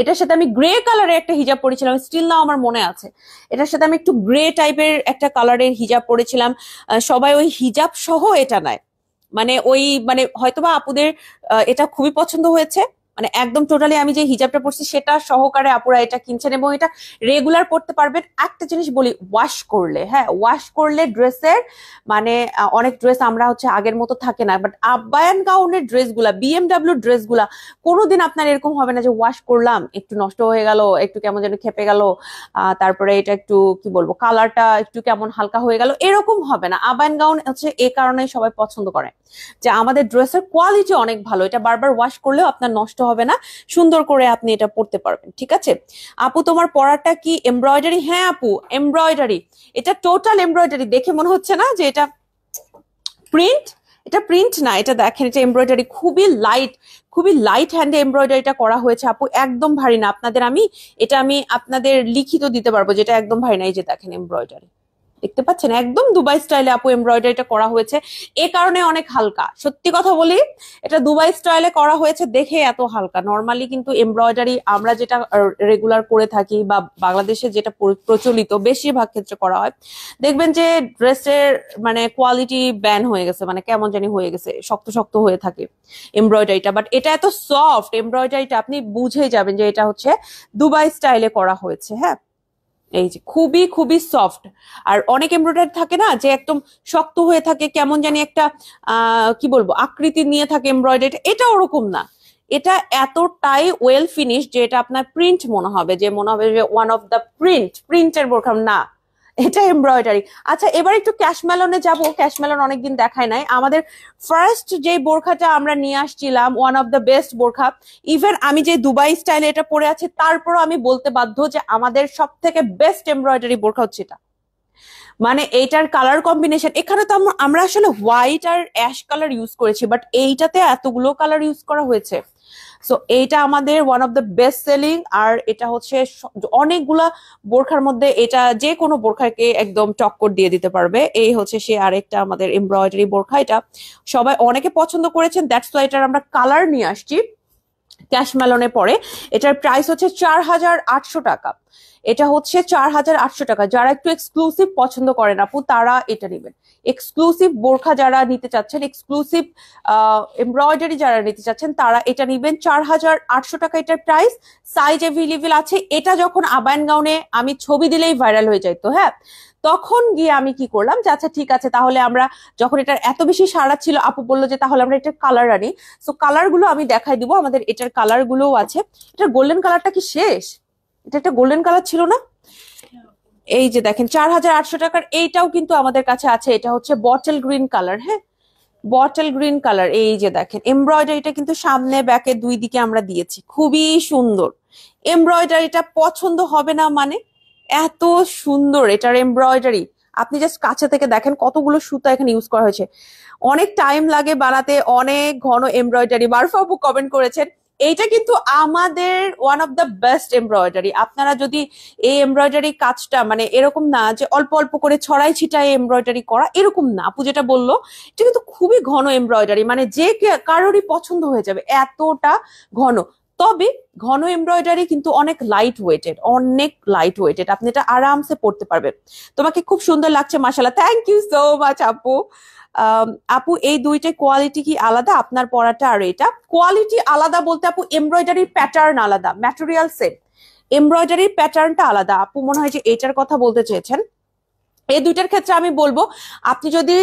এটার সাথে আমি গ্রে কালারের একটা হিজাব পরেছিলাম, স্টিল নাও আমার মনে আছে। এটার সাথে আমি একটু গ্রে টাইপের একটা কালারের হিজাব পরেছিলাম। সবাই ওই হিজাব সহ এটা নেয়, মানে ওই মানে হয়তোবা আপুদের এটা খুবই পছন্দ হয়েছে, মানে একদম টোটালি আমি যে হিজাবটা পরছি সেটা সহকারে আপুরা এটা কিনছেন, এবং এটা রেগুলার পরতে পারবেন। একটা জিনিস বলি, ওয়াশ করলে, হ্যাঁ ওয়াশ করলে ড্রেসের মানে অনেক ড্রেস আমরা হচ্ছে আগের মতো থাকে না, বাট আব্বায়ান গাউনের ড্রেসগুলা, বিএমডাব্লিউ ড্রেসগুলা কোনোদিন আপনার এরকম হবে না যে ওয়াশ করলাম একটু নষ্ট হয়ে গেল, একটু কেমন যেন খেপে গেল, তারপরে এটা একটু কি বলবো কালারটা একটু কেমন হালকা হয়ে গেল, এরকম হবে না। আব্বায়ান গাউন হচ্ছে এই কারণে সবাই পছন্দ করে যে আমাদের ড্রেসের কোয়ালিটি অনেক ভালো, এটা বারবার ওয়াশ করলেও আপনার নষ্ট হবে না, সুন্দর করে আপনি এটা পরতে পারবেন। ঠিক আছে আপু, তোমার পরাটা কি এমব্রয়ডারি? হ্যাঁ আপু এমব্রয়ডারি, এটা টোটাল এমব্রয়ডারি। দেখে মনে হচ্ছে না যে এটা প্রিন্ট, এটা প্রিন্ট না, এটা দেখেন এটা এমব্রয়ডারি, খুবই লাইট হ্যান্ডে এমব্রয়ডারিটা করা হয়েছে আপু, একদম ভারী না। আমি আপনাদের লিখিত দিতে পারবো যেটা একদম ভারী না। এই যে দেখেন এমব্রয়ডারি, দেখতে পাচ্ছেন একদম দুবাই স্টাইলে আপু এমব্রয়ডারিটা করা হয়েছে, এ কারণে অনেক হালকা। সত্যি কথা বলি, এটা দুবাই স্টাইলে করা হয়েছে দেখে এত হালকা। নর্মালি কিন্তু এমব্রয়ডারি আমরা যেটা রেগুলার করে থাকি বা বাংলাদেশে যেটা প্রচলিত বেশিরভাগ ক্ষেত্রে করা হয়, দেখবেন যে ড্রেসের মানে কোয়ালিটি ব্যান হয়ে গেছে, মানে কেমন জানি হয়ে গেছে, শক্ত শক্ত হয়ে থাকে এমব্রয়ডারিটা। বাট এটা এত সফট এমব্রয়ডারিটা, আপনি বুঝেই যাবেন যে এটা হচ্ছে দুবাই স্টাইলে করা হয়েছে। হ্যাঁ এই যে খুবই সফট। আর অনেক এমব্রয়ডারি থাকে না যে একদম শক্ত হয়ে থাকে, কেমন জানি একটা কি বলবো আকৃতি নিয়ে থাকে এমব্রয়ডারি, এটা ওরকম না। এটা এতটাই ওয়েল ফিনিশ যে এটা আপনার প্রিন্ট মনে হবে, যে ওয়ান অফ দ্য প্রিন্টের বোরখা না, এটা এমব্রয়ডারি। আচ্ছা এবার একটু ক্যাশমেলনে যাব, ক্যাশমেলন অনেকদিন দেখায় নাই। আমাদের ফার্স্ট যে বোরখাটা আমরা নিয়ে আসছিলাম, ওয়ান অফ দ্য বেস্ট বোরখা, ইভেন আমি যে দুবাই স্টাইলে এটা পরে আছি তারপরও আমি বলতে বাধ্য যে আমাদের সব থেকে বেস্ট এমব্রয়ডারি বোরখা হচ্ছে এটা। মানে এইটার কালার কম্বিনেশন, এখানে তো আমরা আসলে হোয়াইট আর অ্যাশ কালার ইউজ করেছি, বাট এইটাতে এতগুলো কালার ইউজ করা হয়েছে। সো এইটা আমাদের one of the best selling. আর এটা হচ্ছে অনেকগুলা বোরখার মধ্যে এটা যে কোনো বোরখাকে একদম টক্কর দিয়ে দিতে পারবে। এই হচ্ছে সে আরেকটা আমাদের এমব্রয়ডারি বোরখা, এটা সবাই অনেকে পছন্দ করেছেন, দ্যাটস ওয়াই এটার আমরা কালার নিয়ে আসছি ক্যাশমেলনে পরে। এটার প্রাইস হচ্ছে 4800 টাকা, এটা হচ্ছে 4800 টাকা। যারা একটু এক্সক্লুসিভ পছন্দ করেন আপু তারা এটা নেবেন। এক্সক্লুসিভ বোরখা যারা নিতে চাচ্ছেন, এক্সক্লুসিভ এমব্রয়ডারি যারা নিতে চাচ্ছেন তারা এটা নিবেন। 4800 টাকা এটার প্রাইস। সাইজ অ্যাভেলেবেল আছে। এটা যখন আবায়ান গাউনে আমি ছবি দিলেই ভাইরাল হয়ে যাইতো, হ্যাঁ তখন গিয়ে আমি কি করলাম যে আচ্ছা ঠিক আছে তাহলে আমরা, যখন এটার এত বেশি সাড়া ছিল আপু বললো যে তাহলে আমরা এটার কালার আনি। সো কালার গুলো আমি দেখাই দিব, আমাদের এটার কালার গুলোও আছে। এটার গোল্ডেন কালারটা কি শেষ? এটা একটা গোল্ডেন কালার ছিল না? এই যে দেখেন 4800 টাকার এইটাও কিন্তু আমাদের কাছে আছে। এটা হচ্ছে বটল গ্রিন কালার, হ্যাঁ বটল গ্রিন কালার। এই যে দেখেন এমব্রয়ডারিটা কিন্তু সামনে ব্যাকে দুই দিকে আমরা দিয়েছি, খুবই সুন্দর। এমব্রয়ডারিটা পছন্দ হবে না মানে, এত সুন্দর এটার এমব্রয়ডারি। আপনি জাস্ট কাছে থেকে দেখেন কতগুলো সুতা এখানে ইউজ করা হয়েছে। অনেক টাইম লাগে বানাতে, অনেক ঘন এমব্রয়ডারি। মারফা আপু কমেন্ট করেছেন এইটা কিন্তু আমাদের one of the best embroidery. আপনারা যদি এই এমব্রয়ডারি কাজটা মানে এরকম না যে অল্প অল্প করে ছড়াই ছিটাই এমব্রয়ডারি করা, এরকম না। আপু যেটা বললো এটা কিন্তু খুবই ঘন এমব্রয়ডারি, মানে যে কারোরই পছন্দ হয়ে যাবে এতটা ঘন। তবে ঘন এমব্রয়ডারি কিন্তু অনেক লাইট ওয়েটেড, আপনি এটা আরামসে পড়তে পারবেন। তোমাকে খুব সুন্দর লাগছে মাশাআল্লাহ, থ্যাংক ইউ সো মাচ আপু। আপু এই দুইটা কোয়ালিটি কি আলাদা? আপনার পড়াটা আর এটা কোয়ালিটি আলাদা বলতে আপু এমব্রয়ডারির প্যাটার্ন আলাদা, ম্যাটেরিয়াল সেম, এমব্রয়ডারির প্যাটার্নটা আলাদা। আপু মনে হয় যে এটার কথা বলতে চেয়েছেন। এই দুইটার ক্ষেত্রে আমি বলবো আপনি যদি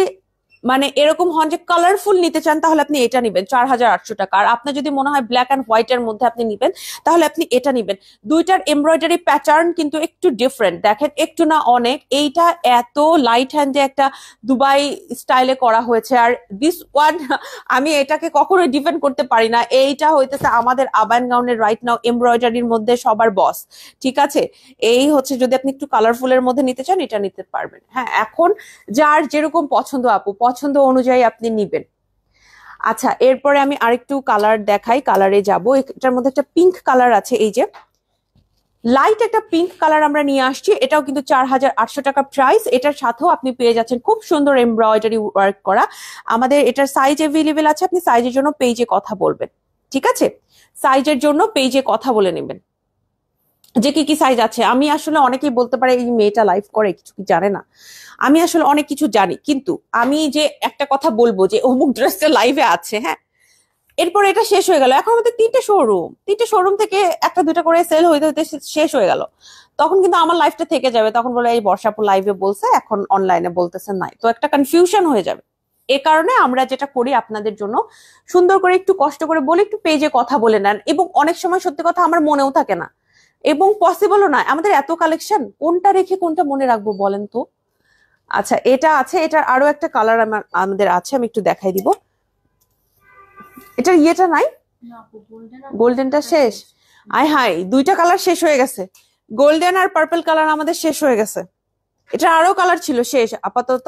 মানে এরকম হন যে কালারফুল নিতে চান তাহলে আপনি এটা নিবেন 4800 টাকা। আর আপনার যদি মনে হয় ব্ল্যাক অ্যান্ড হোয়াইট এর মধ্যে আপনি নিবেন তাহলে আপনি এটা নিবেন। দুইটার এমব্রয়ডারি প্যাটার্ন কিন্তু একটু ডিফারেন্ট, দেখেন একটু না অনেক। এইটা এত লাইট হ্যান্ডে একটা দুবাই স্টাইলে করা হয়েছে, আর দিস ওয়ান আমি এটাকে কখনোই ডিফেন্ড করতে পারি না। এইটা হইতেছে আমাদের আবায়ান গাউনের রাইট নাও এমব্রয়ডারির মধ্যে সবার বস, ঠিক আছে। এই হচ্ছে যদি আপনি একটু কালারফুলের মধ্যে নিতে চান এটা নিতে পারবেন। হ্যাঁ, এখন যার যেরকম পছন্দ আপু, পছন্দ অনুযায়ী আপনি নিবেন। আচ্ছা, এরপরে আমি আরেকটু কালার দেখাই, কালারে যাব। এটার মধ্যে একটা পিঙ্ক কালার আছে, এই যে লাইট একটা পিঙ্ক কালার আমরা নিয়ে আসছি। এটাও কিন্তু 4800 টাকা প্রাইস। এটার সাথেও আপনি পেয়ে যাচ্ছেন খুব সুন্দর এমব্রয়ডারি ওয়ার্ক করা। আমাদের এটার সাইজ অ্যাভেলেবেল আছে, আপনি সাইজের জন্য পেজে কথা বলবেন, ঠিক আছে। সাইজের জন্য পেজে কথা বলে নেবেন যে কি কি সাইজ আছে। আমি আসলে অনেকেই বলতে পারে এই মেয়েটা লাইভ করে কিছু কি জানে না। আমি আসলে অনেক কিছু জানি, কিন্তু আমি যে একটা কথা বলবো যে অমুক ড্রেসটা লাইভে আছে, হ্যাঁ, এরপর এটা শেষ হয়ে গেল। এখন আমাদের তিনটে শোরুম থেকে একটা দুটা করে সেল হইতে হইতে শেষ হয়ে গেল, তখন কিন্তু আমার লাইফটা থেকে যাবে। তখন বলে এই বর্ষাপুর লাইভে বলছে, এখন অনলাইনে বলতেছে নাই, তো একটা কনফিউশন হয়ে যাবে। এ কারণে আমরা যেটা করি আপনাদের জন্য সুন্দর করে একটু কষ্ট করে বলে একটু পেজে কথা বলে নেন। এবং অনেক সময় সত্যি কথা আমার মনেও থাকে না এবং পসিবলও নয়, আমাদের এত কালেকশন কোনটা রেখে কোনটা মনে রাখবো বলেন তো। আচ্ছা, এটা আছে, এটার আরো একটা কালার আমাদের আছে, আমি একটু দেখাই দিব। এটার ইয়েটা নাই, গোল্ডেনটা শেষ। আয় হাই, দুইটা কালার শেষ হয়ে গেছে, গোল্ডেন আর পার্পল কালার আমাদের শেষ হয়ে গেছে। এটা আরো কালার ছিল শেষ আপাতত।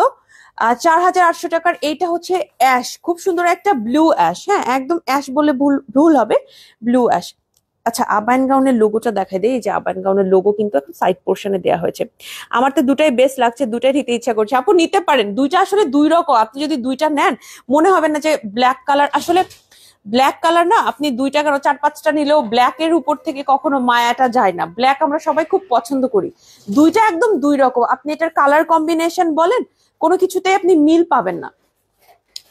4800 টাকার এইটা হচ্ছে অ্যাশ, খুব সুন্দর একটা ব্লু অ্যাশ। হ্যাঁ, একদম অ্যাশ বলে ভুল হবে, ব্লু অ্যাশ। আচ্ছা, আবায়ান গাউনের লোগোটা দেখাই দেই। যে আবায়ান গাউনের লোগো কিন্তু এখন সাইড পোর্শনে দেওয়া হয়েছে। আমার তো দুটাই বেস্ট লাগছে, দুটাই নিতে ইচ্ছা করছে। আপু নিতে পারেন, দুইটা আসলে দুই রকম। আপনি যদি দুইটা নেন মনে হবে না যে ব্ল্যাক কালার, আসলে ব্ল্যাক কালার না, আপনি দুইটা কেন 4-5টা নিলেও ব্ল্যাক এর উপর থেকে কখনো মায়াটা যায় না। ব্ল্যাক আমরা সবাই খুব পছন্দ করি, দুইটা একদম দুই রকম। আপনি এটার কালার কম্বিনেশন বলেন, কোনো কিছুতেই আপনি মিল পাবেন না।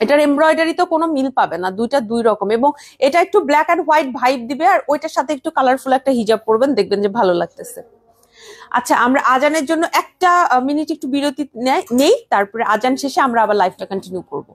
এটার এমব্রয়ডারি তো কোনো মিল পাবে না, দুইটা দুই রকম। এবং এটা একটু ব্ল্যাক এন্ড হোয়াইট ভাইব দিবে, আর ওইটার সাথে একটু কালারফুল একটা হিজাব পরবেন, দেখবেন যে ভালো লাগতেছে। আচ্ছা, আমরা আজানের জন্য একটা মিনিট একটু বিরতি নেই, তারপরে আজান শেষে আমরা আবার লাইভটা কন্টিনিউ করব।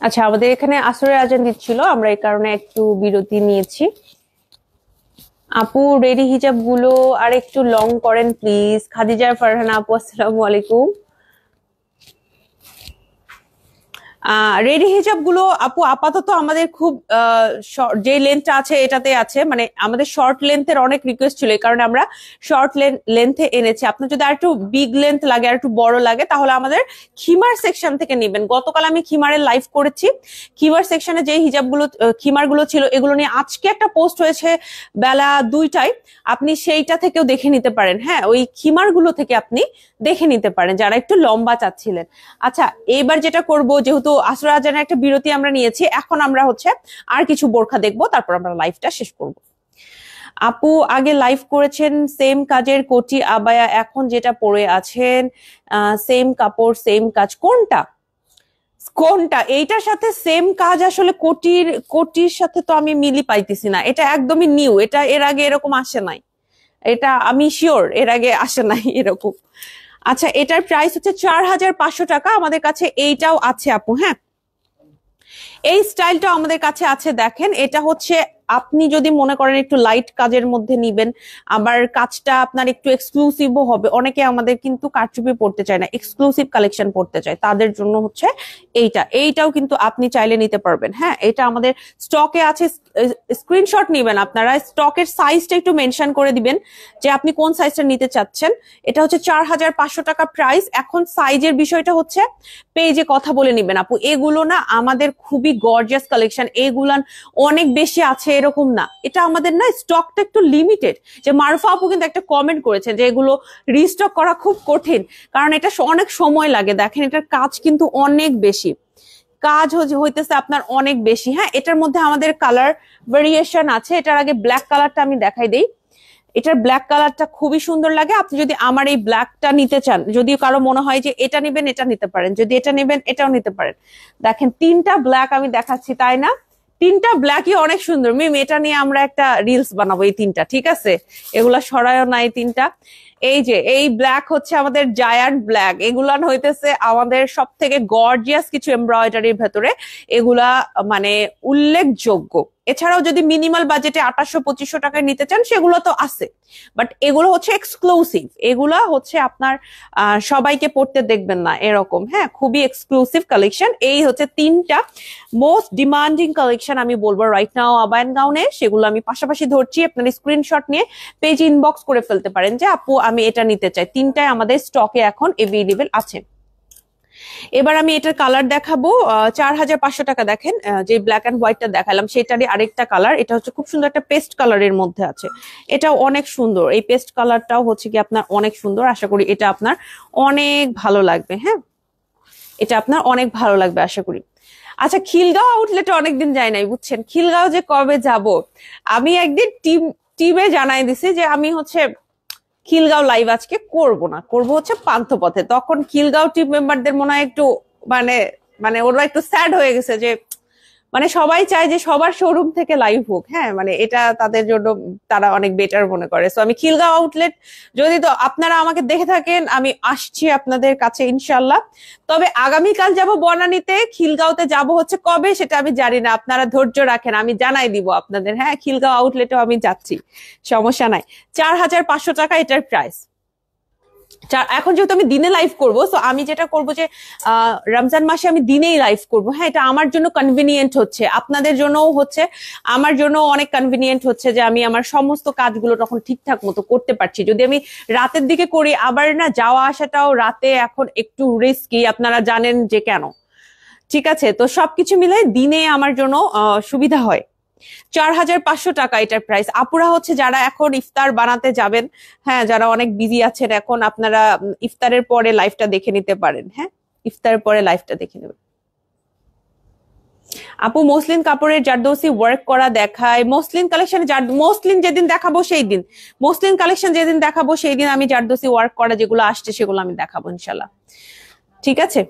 আচ্ছা, আমাদের এখানে আসরের আজান দিচ্ছিল, আমরা এই কারণে একটু বিরতি নিয়েছি। আপু রেডি হিজাব গুলো আর একটু লং করেন প্লিজ। খাদিজা ফারহানা আপু, আসসালামু আলাইকুম। রেডি হিজাব গুলো আপু আপাতত আমাদের খুব যে লেন্থটা আছে এটাতে আছে, মানে আমাদের শর্ট লেন্থের অনেক রিকোয়েস্ট ছিল, এই কারণে আমরা শর্ট লেন্থে এনেছি। আপনার যদি আর একটু বিগ লেন্থ লাগে, আর একটু বড় লাগে, তাহলে আমাদের খিমার সেকশন থেকে নেবেন। গতকাল আমি খিমারের লাইভ করেছি, খিমার সেকশনে যে হিজাবগুলো খিমার গুলো ছিল এগুলো নিয়ে আজকে একটা পোস্ট হয়েছে বেলা 2টায়, আপনি সেইটা থেকেও দেখে নিতে পারেন। হ্যাঁ, ওই খিমার গুলো থেকে আপনি দেখে নিতে পারেন যারা একটু লম্বা চাচ্ছিলেন। আচ্ছা, এইবার যেটা করব, যেহেতু আসর আজানের একটা বিরতি আমরা নিয়েছি, এখন আমরা হচ্ছে আর কিছু বোরখা দেখবো, তারপর আমরা লাইভটা শেষ করব। আপু আগে লাইভ করেছেন সেম কাজের কোটি আবায়া, এখন যেটা পরে আছেন সেম কাপড় সেম কাজ, কোনটা কোনটা? এইটার সাথে সেম কাজ আসলে কোটির সাথে তো আমি মিলি পাইতেছি না, এটা একদমই নিউ, এটা এর আগে এরকম আসে নাই, এটা আমি শিওর এর আগে আসে নাই এরকম। আচ্ছা, এটার প্রাইস হচ্ছে 4500 টাকা। আমাদের কাছে এইটাও আছে আপু। হ্যাঁ, এই স্টাইলটা আমাদের কাছে আছে, দেখেন এটা হচ্ছে আপনি যদি মনে করেন একটু লাইট কাজের মধ্যে নিবেন, আবার কাজটা আপনার একটু এক্সক্লুসিভও হবে। অনেকে আমাদের কিন্তু কারচুপি পড়তে চায় না, এক্সক্লুসিভ কালেকশন পড়তে চায়, তাদের জন্য হচ্ছে এইটাও কিন্তু আপনি চাইলে নিতে পারবেন। হ্যাঁ, এটা আমাদের স্টকে আছে, স্ক্রিনশট নিবেন আপনারা, স্টকের সাইজটা একটু মেনশন করে দিবেন যে আপনি কোন সাইজটা নিতে চাচ্ছেন। এটা হচ্ছে 4500 টাকা প্রাইস। এখন সাইজের বিষয়টা হচ্ছে পেজে কথা বলে নিবেন আপু। এগুলো না আমাদের খুবই গর্জিয়াস কালেকশন, এগুলান অনেক বেশি আছে এরকম না, এটা আমাদের না স্টকটা একটু লিমিটেড। যে মারুফা আপু কিন্তু একটা কমেন্ট করেছেন যে এগুলো রিস্টক করা খুব কঠিন, কারণ এটা অনেক সময় লাগে। দেখেন এটার কাজ কিন্তু অনেক বেশি, কাজ হইতেছে আপনার অনেক বেশি। হ্যাঁ, এটার মধ্যে আমাদের কালার ভেরিয়েশন আছে। এটার আগে ব্ল্যাক কালারটা আমি দেখাই দেই। এটার ব্ল্যাক কালারটা খুবই সুন্দর লাগে। আপনি যদি আমার এই ব্ল্যাকটা নিতে চান, যদি কারো মনে হয় যে এটা নেবেন, এটা নিতে পারেন, যদি এটা নেবেন এটাও নিতে পারেন। দেখেন 3টা ব্ল্যাক আমি দেখাচ্ছি, তাই না? 3টা ব্ল্যাকই অনেক সুন্দর। মিম, এটা নিয়ে আমরা একটা রিলস বানাবো, এই 3টা, ঠিক আছে? এগুলা সরায়ও না এই 3টা। এই যে এই ব্ল্যাক হচ্ছে আমাদের জায়ান্ট ব্ল্যাক, এগুলান হইতেছে আমাদের সব থেকে গর্জিয়াস কিছু এমব্রয়ডারির ভেতরে, এগুলা মানে উল্লেখযোগ্য। এছাড়াও যদি মিনিমাল বাজেটে 2800-2500 টাকায় নিতে চান সেগুলো তো আছে, বাট এগুলো হচ্ছে এক্সক্লুসিভ, এগুলা হচ্ছে আপনার সবাইকে পড়তে দেখবেন না এরকম। হ্যাঁ, খুবই এক্সক্লুসিভ কালেকশন। এই হচ্ছে 3টা মোস্ট ডিমান্ডিং কালেকশন আমি বলবো রাইট নাও আবায়ান গাউনে, সেগুলো আমি পাশাপাশি ধরছি। আপনার স্ক্রিনশট নিয়ে পেজ ইনবক্স করে ফেলতে পারেন যে আপু আমি এটা নিতে চাই। 3টাই আমাদের স্টকে এখন এভেইলেবল আছে। এবার আমি এটার কালার দেখাবো। 4500 টাকা। দেখেন যে ব্ল্যাক এন্ড হোয়াইটটা দেখালাম সেটারই আরেকটা কালার, এটা হচ্ছে খুব সুন্দর একটা পেস্ট কালারের মধ্যে আছে, এটাও অনেক সুন্দর। এই পেস্ট কালারটাও হচ্ছে কি আপনার অনেক সুন্দর, আশা করি এটা আপনার অনেক ভালো লাগবে। হ্যাঁ, এটা আপনার অনেক ভালো লাগবে আশা করি। আচ্ছা, খিলগাঁও আউটলেটে অনেকদিন যাই নাই, বুঝছেন? খিলগাঁও যে কবে যাব, আমি একদিন টিমে জানাই দিছি যে আমি হচ্ছে খিলগাঁও লাইভ আজকে করব না, করব হচ্ছে পান্থপথে। তখন খিলগাঁও টিম মেম্বারদের মনে হয় একটু মানে মানে ওরা একটু স্যাড হয়ে গেছে যে মানে সবাই চায় যে সবার শোরুম থেকে লাইভ হোক। হ্যাঁ, মানে এটা তাদের জন্য তারা অনেক বেটার মনে করে। সো আমি খিলগাঁও আউটলেট, যদি তো আপনারা আমাকে দেখে থাকেন, আমি আসছি আপনাদের কাছে ইনশাল্লাহ। তবে আগামীকাল যাব বনানীতে, খিলগাঁওতে যাব হচ্ছে কবে সেটা আমি জানি না, আপনারা ধৈর্য রাখেন, আমি জানাই দিব আপনাদের। হ্যাঁ, খিলগাঁও আউটলেটেও আমি যাচ্ছি, সমস্যা নাই। 4500 টাকা এটার প্রাইস। এখন যেহেতু আমি দিনে লাইভ করব, তো আমি যেটা করব যে রমজান মাসে আমি দিনেই লাইভ করব। হ্যাঁ, এটা আমার জন্য কনভিনিয়েন্ট হচ্ছে, আপনাদের জন্যও হচ্ছে, আমার জন্য অনেক কনভিনিয়েন্ট হচ্ছে যে আমি আমার সমস্ত কাজগুলো তখন ঠিকঠাক মতো করতে পারছি। যদি আমি রাতের দিকে করি, আবার না যাওয়া আসাটাও রাতে এখন একটু রিস্কি, আপনারা জানেন যে কেন। ঠিক আছে, তো সবকিছু মিলে দিনে আমার জন্য সুবিধা হয়। 4500 টাকা এটার প্রাইস। আপুরা হচ্ছে যারা এখন ইফতার বানাতে যাবেন, হ্যাঁ, যারা অনেক বিজি আছেন এখন, আপনারা ইফতারের পরে লাইভটা দেখে নিতে পারেন। হ্যাঁ, ইফতারের পরে লাইভটা দেখে নেবেন। আপু মসলিন কাপড়ের জারদৌসি ওয়ার্ক করা দেখায়, মসলিন কালেকশন মসলিন যেদিন দেখাবো সেই দিন, মসলিন কালেকশন যেদিন দেখাবো সেই দিন আমি জারদৌসি ওয়ার্ক করা যেগুলো আসছে সেগুলো আমি দেখাবো ইনশাল্লাহ। ঠিক আছে,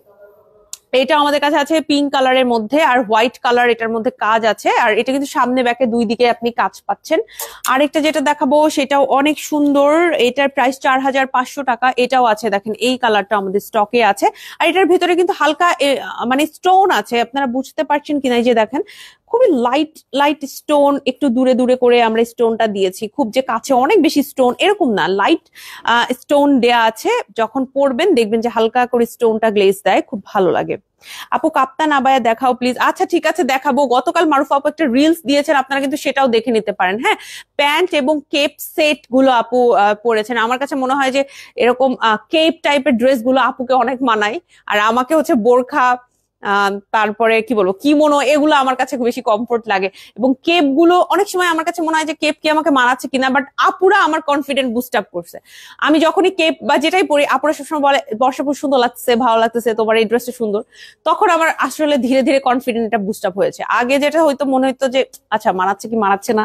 এটা আমাদের কাছে আছে পিঙ্ক কালারের মধ্যে, আর হোয়াইট কালার, এটার মধ্যে কাজ আছে, আর এটা কিন্তু সামনে ব্যাকে দুই দিকে আপনি কাজ পাচ্ছেন। আরেকটা যেটা দেখাবো সেটাও অনেক সুন্দর, এটার প্রাইস 4500 টাকা। এটাও আছে, দেখেন এই কালারটা আমাদের স্টকে আছে, আর এটার ভিতরে কিন্তু হালকা মানে স্টোন আছে, আপনারা বুঝতে পারছেন কিনা, এই যে দেখেন খুবই লাইট লাইট স্টোন, একটু দূরে দূরে করে আমরা স্টোনটা দিয়েছি, খুব যে কাছে অনেক বেশি স্টোন এরকম না, লাইট স্টোন দেয়া আছে। যখন পরবেন দেখবেন যে হালকা করে স্টোনটা গ্লেজ দেয়, খুব ভালো লাগে। আপু কাপ্তান আবায়া দেখাও প্লিজ। আচ্ছা ঠিক আছে দেখাবো। গতকাল মারুফা আপু একটা রিলস দিয়েছেন, আপনারা কিন্তু সেটাও দেখে নিতে পারেন। হ্যাঁ, প্যান্ট এবং কেপ সেট গুলো আপু পরেছেন। আমার কাছে মনে হয় যে এরকম কেপ টাইপের ড্রেস গুলো আপুকে অনেক মানায়, আর আমাকে হচ্ছে বোরখা তারপরে কি বলবো কিমোনো, এগুলো আমার কাছে খুব বেশি কমফোর্ট লাগে। এবং কেপ গুলো অনেক সময় আমার কাছে মনে হয় যে কেপ কি আমাকে মানাচ্ছে কিনা, বাট আপুরা আমার কনফিডেন্ট বুস্ট আপ করছে। আমি যখনই কেপ বা যেটাই পরি, আপুরা সবসময় বলে বর্ষাপুর সুন্দর লাগতেছে, ভালো লাগতেছে, তোমার এই ড্রেসটা সুন্দর। তখন আমার আসলে ধীরে ধীরে কনফিডেন্টটা বুস্ট আপ হয়েছে। আগে যেটা হয়তো মনে হতো যে আচ্ছা মানাচ্ছে কি মানাচ্ছে না,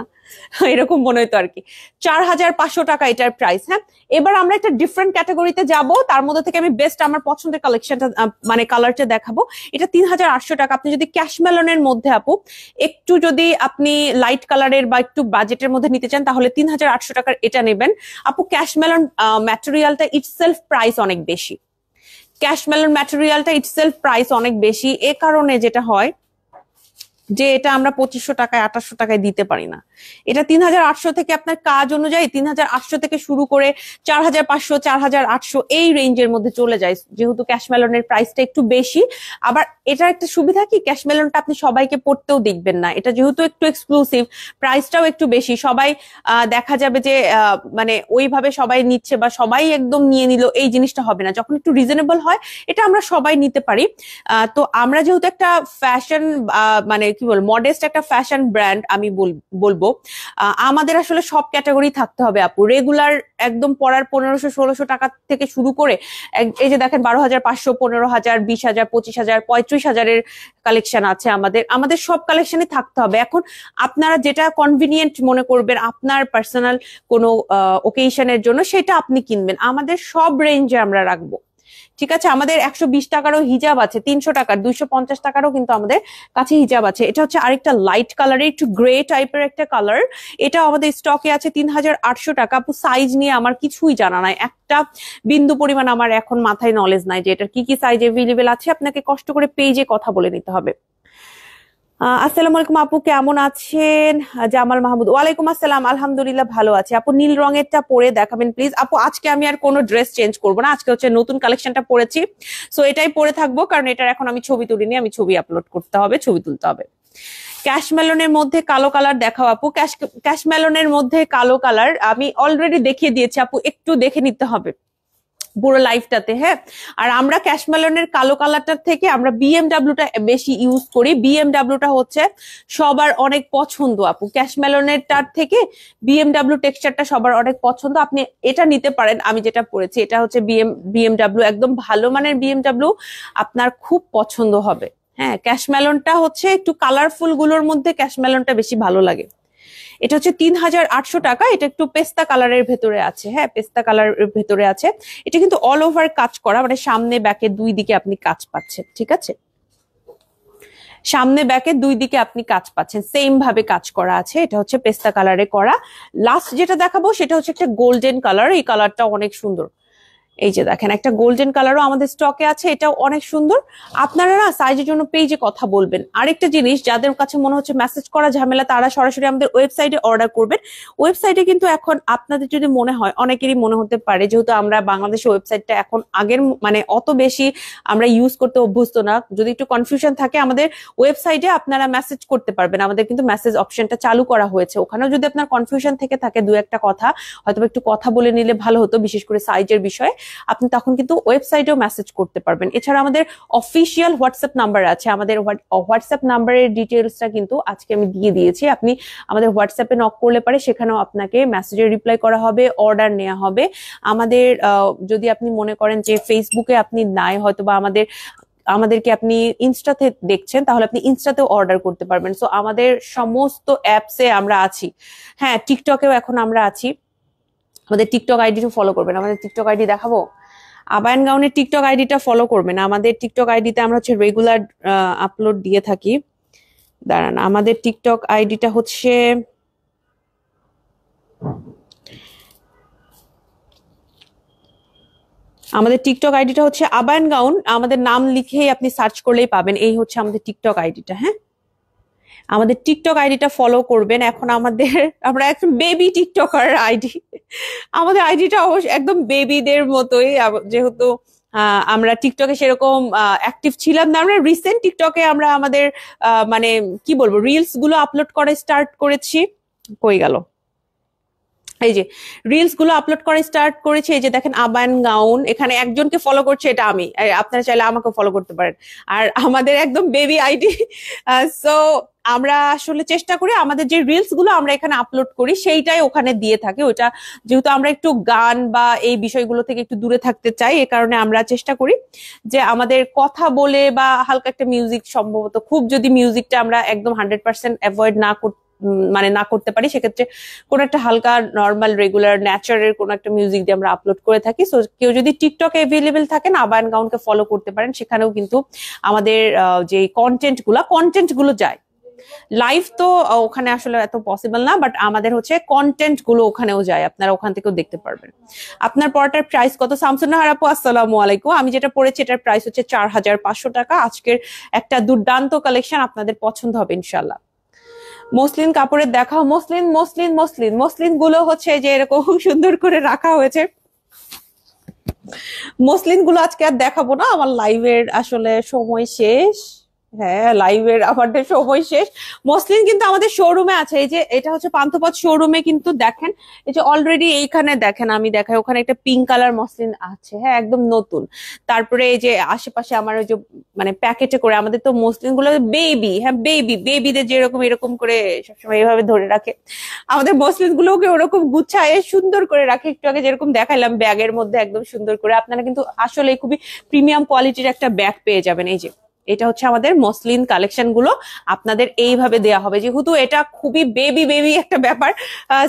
এরকম মনে হতো আর কি। 4500 টাকা এটার প্রাইস। হ্যাঁ, এবার আমরা একটা ডিফারেন্ট ক্যাটাগরিতে যাব, তার মধ্যে থেকে আমি বেস্ট আমার পছন্দের কালেকশনটা মানে কালারটা দেখাবো। এটা 3800 টাকা। আপনি যদি ক্যাশমেলনের মধ্যে আপু একটু যদি আপনি লাইট কালারের বা একটু বাজেটের মধ্যে নিতে চান, তাহলে 3800 টাকার এটা নেবেন আপু। ক্যাশমেলন ম্যাটেরিয়ালটা ইটসেলফ প্রাইস অনেক বেশি, ক্যাশমেলন ম্যাটেরিয়ালটা ইটসেলফ প্রাইস অনেক বেশি। এ কারণে যেটা হয় যে এটা আমরা 2500 টাকায় 2800 টাকায় দিতে পারি না। এটা 3800 থেকে আপনার কাজ অনুযায়ী 3800 থেকে শুরু করে 4500 4800 এই রেঞ্জের মধ্যে চলে যায়, যেহেতু ক্যাশমেলনের প্রাইসটা একটু বেশি। আবার এটার একটা সুবিধা কি, ক্যাশমেলনটা আপনি সবাইকে পড়তেও দেখবেন না, এটা যেহেতু একটু এক্সক্লুসিভ, প্রাইসটাও একটু বেশি। সবাই দেখা যাবে যে মানে ওইভাবে সবাই নিচ্ছে বা সবাই একদম নিয়ে নিল, এই জিনিসটা হবে না। যখন একটু রিজনেবল হয় এটা আমরা সবাই নিতে পারি। তো আমরা যেহেতু একটা ফ্যাশন মানে কি বল মডেস্ট একটা ফ্যাশন ব্র্যান্ড, আমি বলবো আমাদের আসলে সব ক্যাটাগরি থাকতে হবে আপু। রেগুলার একদম পড়ার 1500-1600 টাকা থেকে শুরু করে এই যে দেখেন 12,500, 15,000, 20,000, 25,000, 35,000-এর কালেকশন আছে আমাদের। আমাদের সব কালেকশনে থাকতে হবে। এখন আপনারা যেটা কনভিনিয়েন্ট মনে করবেন আপনার পার্সোনাল কোনো ওকেশনের জন্য, সেটা আপনি কিনবেন। আমাদের সব রেঞ্জে আমরা রাখবো, ঠিক আছে? আমাদের 120 টাকারও হিজাব আছে, 300 টাকার, 250 টাকারও কিন্তু আমাদের কাছে হিজাব আছে। এটা হচ্ছে আরেকটা লাইট কালারের একটু গ্রে টাইপের একটা কালার, এটা আমাদের স্টকে আছে 3800 টাকা। আপু সাইজ নিয়ে আমার কিছুই জানা নাই, একটা বিন্দু পরিমাণ আমার এখন মাথায় নলেজ নাই যে এটার কি কি সাইজ এভেলেবেল আছে। আপনাকে কষ্ট করে পেজে কথা বলে নিতে হবে। আসসালামু আলাইকুম আপু, কেমন আছেন? জামাল মাহমুদ, ওয়ালাইকুম আসসালাম, আলহামদুলিল্লাহ ভালো আছে। আপু নীল রঙেরটা পরে দেখাবেন প্লিজ। আপু আজকে আমি আর কোনো ড্রেস চেঞ্জ করবো না, আজকে হচ্ছে নতুন কালেকশনটা পরেছি, সো এটাই পরে থাকবো, কারণ এটার এখন আমি ছবি তুলিনি, আমি ছবি আপলোড করতে হবে, ছবি তুলতে হবে। ক্যাশমেলনের মধ্যে কালো কালার দেখাও আপু। ক্যাশমেলনের মধ্যে কালো কালার আমি অলরেডি দেখিয়ে দিয়েছি আপু, একটু দেখে নিতে হবে পুরো লাইফটাতে। হ্যাঁ, আর আমরা ক্যাশমেলনের কালো কালারটার থেকে আমরা বিএমডাব্লিউটা বেশি ইউজ করি। বিএমডাব্লিউটা হচ্ছে সবার অনেক পছন্দ আপু, ক্যাশমেলনের টার থেকে বিএমডাব্লিউ টেক্সচারটা সবার অনেক পছন্দ। আপনি এটা নিতে পারেন, আমি যেটা পরেছি এটা হচ্ছে বিএমডাব্লিউ, একদম ভালো মানের বিএমডাব্লিউ, আপনার খুব পছন্দ হবে। হ্যাঁ, ক্যাশমেলনটা হচ্ছে একটু কালারফুল গুলোর মধ্যে ক্যাশমেলনটা বেশি ভালো লাগে। এটা হচ্ছে 3800 টাকা। এটা একটু পেস্তা কালারের ভেতরে আছে। হ্যাঁ, পেস্তা কালারের ভেতরে আছে। এটা কিন্তু অল ওভার কাজ করা, মানে সামনে ব্যাকে দুই দিকে আপনি কাজ পাচ্ছেন, ঠিক আছে? সামনে ব্যাকে দুই দিকে আপনি কাজ পাচ্ছেন, সেম ভাবে কাজ করা আছে। এটা হচ্ছে পেস্তা কালারে করা। লাস্ট যেটা দেখাবো সেটা হচ্ছে একটা গোল্ডেন কালার, এই কালারটা অনেক সুন্দর। এই যে দেখেন একটা গোল্ডেন কালারও আমাদের স্টকে আছে, এটাও অনেক সুন্দর। আপনারা না সাইজের জন্য পেজে কথা বলবেন। আরেকটা জিনিস, যাদের কাছে মনে হচ্ছে মেসেজ করা ঝামেলা, তারা সরাসরি আমাদের ওয়েবসাইটে অর্ডার করবেন। ওয়েবসাইটে কিন্তু এখন আপনাদের যদি মনে হয়, অনেকেরই মনে হতে পারে যেহেতু আমরা বাংলাদেশের ওয়েবসাইটটা এখন আগের মানে অত বেশি আমরা ইউজ করতে অভ্যস্ত না, যদি একটু কনফিউশন থাকে আমাদের ওয়েবসাইটে আপনারা মেসেজ করতে পারবেন। আমাদের কিন্তু মেসেজ অপশনটা চালু করা হয়েছে, ওখানেও যদি আপনার কনফিউশন থেকে থাকে দু একটা কথা হয়তো একটু কথা বলে নিলে ভালো হতো, বিশেষ করে সাইজের বিষয়ে, আপনি তখন কিন্তু ওয়েবসাইটেও মেসেজ করতে পারবেন। এছাড়া আমাদের অফিসিয়াল হোয়াটসঅ্যাপ নাম্বার আছে, আমাদের হোয়াটসঅ্যাপ নাম্বারের ডিটেলসটা কিন্তু আজকে আমি দিয়ে দিয়েছি। আপনি আমাদের হোয়াটসঅ্যাপে নক করলে পারে, সেখানেও আপনাকে মেসেজের রিপ্লাই করা হবে, অর্ডার নেওয়া হবে। আমাদের যদি আপনি মনে করেন যে ফেসবুকে আপনি নাই হয়তো বা আমাদেরকে আপনি ইনস্টাতে দেখছেন, তাহলে আপনি ইনস্টাতেও অর্ডার করতে পারবেন। সো আমাদের সমস্ত অ্যাপসে আমরা আছি। হ্যাঁ, টিকটকেও এখন আমরা আছি। আমাদের টিকটক আইডিটা ফলো করবেন। আমাদের টিকটক আইডি দেখাবো, আবায়ান গাউনের টিকটক আইডিটা ফলো করবেন। আমাদের টিকটক আইডিতে আমরা হচ্ছে রেগুলার আপলোড দিয়ে থাকি। দাঁড়ান, আমাদের টিকটক আইডিটা হচ্ছে আবায়ান গাউন। আমাদের নাম লিখেই আপনি সার্চ করলেই পাবেন। এই হচ্ছে আমাদের টিকটক আইডিটা। হ্যাঁ, আমাদের টিকটক আইডিটা ফলো করবেন। এখন আমরা একদম বেবি টিকটকার আইডি, আমাদের আইডিটা অবশ্য একদম বেবিদের মতোই, যেহেতু আমরা টিকটকে সেরকম অ্যাক্টিভ ছিলাম না। আমরা রিসেন্ট টিকটকে আমরা আমাদের মানে কি বলবো রিলস গুলো আপলোড করে স্টার্ট করেছি। কই গেল, এই যে রিলস গুলো আপলোড করে স্টার্ট করেছে। এই যে দেখেন আবান গাউন, এখানে একজনকে ফলো করছে, এটা আমি। আপনারা চাইলে আমাকে ফলো করতে পারেন। আর আমাদের একদম বেবি আইডি। সো আমরা আসলে চেষ্টা করি আমাদের যে রিলস গুলো আমরা এখানে আপলোড করি সেইটাই ওখানে দিয়ে থাকি। ওটা যেহেতু আমরা একটু গান বা এই বিষয়গুলো থেকে একটু দূরে থাকতে চাই, এ কারণে আমরা চেষ্টা করি যে আমাদের কথা বলে বা হালকা একটা মিউজিক, সম্ভবত খুব যদি মিউজিকটা আমরা একদম 100% অ্যাভয়েড না করতে পারি, সেক্ষেত্রে কোন একটা হালকা নর্মাল রেগুলার ন্যাচারের কোন একটা মিউজিক দিয়ে আমরা আপলোড করে থাকি। সো কেউ যদি টিকটকে অ্যাভেলেবেল থাকেন আবায়ন গাউনকে ফলো করতে পারেন, সেখানেও কিন্তু আমাদের যে কন্টেন্ট গুলো যায়। লাইভ তো ওখানে আসলে এত পসিবল না, বাট আমাদের হচ্ছে কন্টেন্ট গুলো ওখানেও যায়, আপনারা ওখান থেকেও দেখতে পারবেন। আপনার পড়াটার প্রাইস কত? শামসুন্নাহার আপু আসসালামু আলাইকুম। আমি যেটা পড়েছি এটার প্রাইস হচ্ছে 4500 টাকা। আজকের একটা দুর্দান্ত কালেকশন, আপনাদের পছন্দ হবে ইনশাল্লাহ। মসলিন কাপড়ের দেখাও। মসলিন গুলো হচ্ছে যে এরকম সুন্দর করে রাখা হয়েছে। মসলিন গুলো আজকে আর দেখাবো না, আমার লাইভের আসলে সময় শেষ। হ্যাঁ, লাইভের আমাদের সময় শেষ। মসলিন কিন্তু আমাদের শোরুমে আছে। এই যে এটা হচ্ছে পান্থপথ শোরুমে, কিন্তু দেখেন এই যে অলরেডি এইখানে দেখেন, আমি দেখাই, ওখানে একটা পিঙ্ক কালার মসলিন আছে, হ্যাঁ একদম নতুন। তারপরে এই যে আশেপাশে আমার ওই যে মানে প্যাকেটে করে, আমাদের তো মসলিন গুলো বেবি, হ্যাঁ বেবিদের যেরকম এরকম করে সবসময় এইভাবে ধরে রাখে, আমাদের মসলিন গুলোকে ওরকম গুছায় সুন্দর করে রাখে। একটু আগে যেরকম দেখাইলাম ব্যাগের মধ্যে একদম সুন্দর করে, আপনারা কিন্তু আসলে খুবই প্রিমিয়াম কোয়ালিটির একটা ব্যাগ পেয়ে যাবেন। এই যে এটা হচ্ছে আমাদের মসলিন কালেকশন গুলো আপনাদের এইভাবে দেয়া হবে, যেহেতু এটা খুবই বেবি একটা ব্যাপার।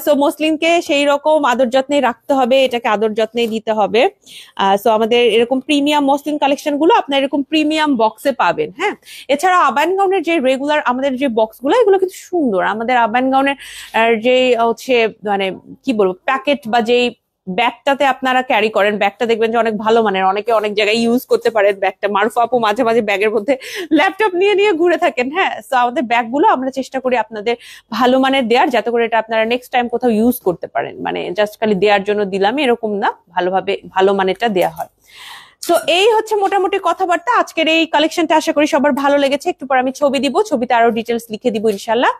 সো মসলিনকে সেই রকম আদর যত্নে রাখতে হবে, এটাকে আদর যত্নে দিতে হবে। সো আমাদের এরকম প্রিমিয়াম মসলিন কালেকশন গুলো আপনার এরকম প্রিমিয়াম বক্সে পাবেন। হ্যাঁ, এছাড়া আবায়ন গাউনের যে রেগুলার আমাদের যে বক্স গুলো, এগুলো কিন্তু সুন্দর। আমাদের আবায়ন গাউনের যে হচ্ছে মানে কি বলবো প্যাকেট বা যেই ব্যাগটাতে আপনারা ক্যারি করেন, ব্যাগটা দেখবেন যে অনেক ভালো মানের, অনেকে অনেক জায়গায় ইউজ করতে পারেন ব্যাগটা। মারুফা আপু মাঝে মাঝে ব্যাগের মধ্যে ল্যাপটপ নিয়ে ঘুরে থাকেন। হ্যাঁ, তো আমাদের ব্যাগগুলো আমরা চেষ্টা করি আপনাদের ভালো মানের দেওয়ার, যাতে করে এটা আপনারা নেক্সট টাইম কোথাও ইউজ করতে পারেন। মানে জাস্ট খালি দেওয়ার জন্য দিলাম এরকম না, ভালোভাবে ভালো মানেরটা দেওয়া হয়। তো এই হচ্ছে মোটামুটি কথাবার্তা। আজকের এই কালেকশনটা আশা করি সবার ভালো লেগেছে। একটু পর আমি ছবি দিব, ছবিতে আরো ডিটেলস লিখে দিব ইনশাল্লাহ।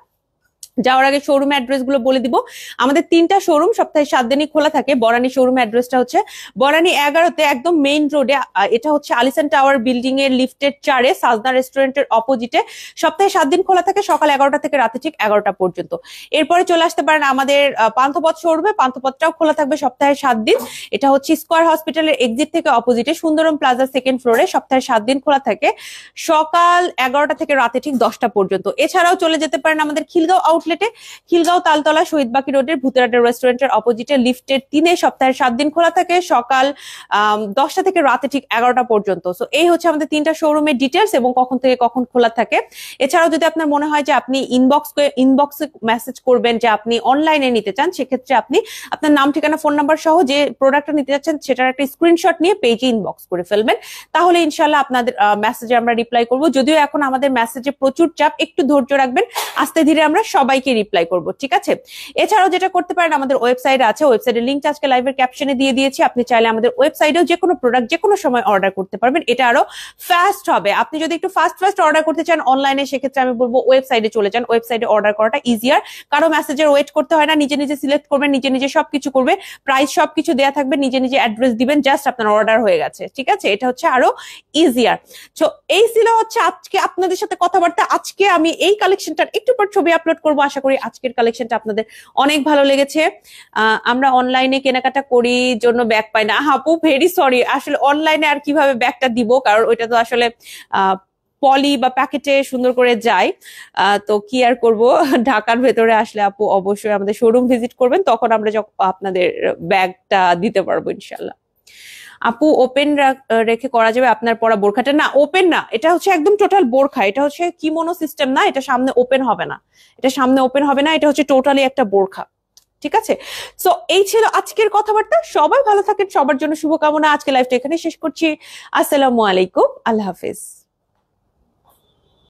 যাওয়ার আগে শোরুম অ্যাড্রেস গুলো বলে দিব। আমাদের 3টা শোরুম সপ্তাহে 7 দিনই খোলা থাকে। বরানী শোরুম অ্যাড্রেসটা হচ্ছে বরানী 11তে একদম মেইন রোডে, এটা হচ্ছে আলিসান টাওয়ার বিল্ডিং এর লিফটের 4-এ সাজনা রেস্টুরেন্টের অপোজিটে। সপ্তাহে 7 দিন খোলা থাকে, সকাল 11টা থেকে রাতে ঠিক 11টা পর্যন্ত। এরপরে চলে আসতে পারেন আমাদের পান্থপথ শোরুমে, পান্থপথটাও খোলা থাকবে সপ্তাহে 7 দিন। এটা হচ্ছে স্কয়ার হসপিটালের এক্সিট থেকে অপোজিটে সুন্দরম প্লাজা 2nd ফ্লোরে, সপ্তাহে 7 দিন খোলা থাকে, সকাল 11টা থেকে রাতে ঠিক 10টা পর্যন্ত। এছাড়াও চলে যেতে পারেন আমাদের খিলগাঁও আউটলেটে, খিলগাঁও তালতলা শহীদবাকি রোডের ভূতেরাডা রেস্টুরেন্টের অপোজিটে লিফটের 3-এ, সপ্তাহে 7 দিন খোলা থাকে, সকাল 10টা থেকে রাতে ঠিক 11টা পর্যন্ত। সো এই হচ্ছে আমাদের 3টা শোরুমের ডিটেলস এবং কখন থেকে কখন খোলা থাকে। এছাড়াও যদি আপনার মনে হয় যে আপনি ইনবক্সে মেসেজ করবেন যে আপনি অনলাইনে নিতে চান, সেক্ষেত্রে আপনি আপনার নাম, ঠিকানা, ফোন নাম্বার সহ যে প্রোডাক্টটা নিতে যাচ্ছেন সেটার একটা স্ক্রিনশট নিয়ে পেজে ইনবক্স করে ফেলবেন, তাহলে ইনশাল্লাহ আপনাদের মেসেজে আমরা রিপ্লাই করব। যদিও এখন আমাদের মেসেজে প্রচুর চাপ, একটু ধৈর্য রাখবেন, আস্তে ধীরে আমরা সবাইকে রিপ্লাই করব, ঠিক আছে? এছাড়াও যেটা করতে পারেন, আমাদের ওয়েবসাইট আছে, ওয়েবসাইটের লিংক আজকে লাইভের ক্যাপশনে দিয়ে দিয়েছি। আপনি চাইলে আমাদের ওয়েবসাইটেও যে কোনো প্রোডাক্ট যে কোনো সময় অর্ডার করতে পারবেন, এটা আরো ফাস্ট হবে। আপনি যদি একটু ফাস্ট অর্ডার করতে চান অনলাইনে, সেক্ষেত্রে আমি বলবো ওয়েবসাইটে চলে যান। ওয়েবসাইটে অর্ডার করাটা ইজিয়ার, কারো মেসেজের ওয়েট করতে হয় না, নিজে নিজে সিলেক্ট করবেন, নিজে নিজে সবকিছু করবে, প্রাইস সবকিছু দেয়া থাকবে, নিজে নিজে অ্যাড্রেস দিবেন, জাস্ট আপনার অর্ডার হয়ে গেছে, ঠিক আছে? এটা হচ্ছে আরো ইজিয়ার। তো এই ছিল হচ্ছে আজকে আপনাদের সাথে কথাবার্তা। আজকে আমি এই কালেকশনটার একটু পর ছবি আপলোড করবো। আশা করি আজকের কালেকশনটা আপনাদের অনেক ভালো লেগেছে। আমরা অনলাইনে কেনাকাটা করি জন্য ব্যাগ পাই না। আপু ভেরি সরি, আসলে অনলাইনে আর কিভাবে ব্যাগটা দিব, কারণ ওইটা তো আসলে পলি বা প্যাকেটে সুন্দর করে যায়। তো কি আর করব, ঢাকার ভেতরে আসলে আপু অবশ্যই আমাদের শোরুম ভিজিট করবেন, তখন আমরা আপনাদের ব্যাগটা দিতে পারবো ইনশাল্লাহ। আপু ওপেন রেখে করা যাবে আপনার পরা বোরখাটা? না, ওপেন না, এটা হচ্ছে একদম টোটাল বোরখা। এটা হচ্ছে কিমোনো সিস্টেম না, এটা সামনে ওপেন হবে না, এটা হচ্ছে টোটালি একটা বোরখা, ঠিক আছে? সো এই ছিল আজকের কথাবার্তা। সবাই ভালো থাকেন, সবার জন্য শুভকামনা। আজকে লাইভটা এখানে শেষ করছি। আসসালামু আলাইকুম, আল্লাহ হাফেজ।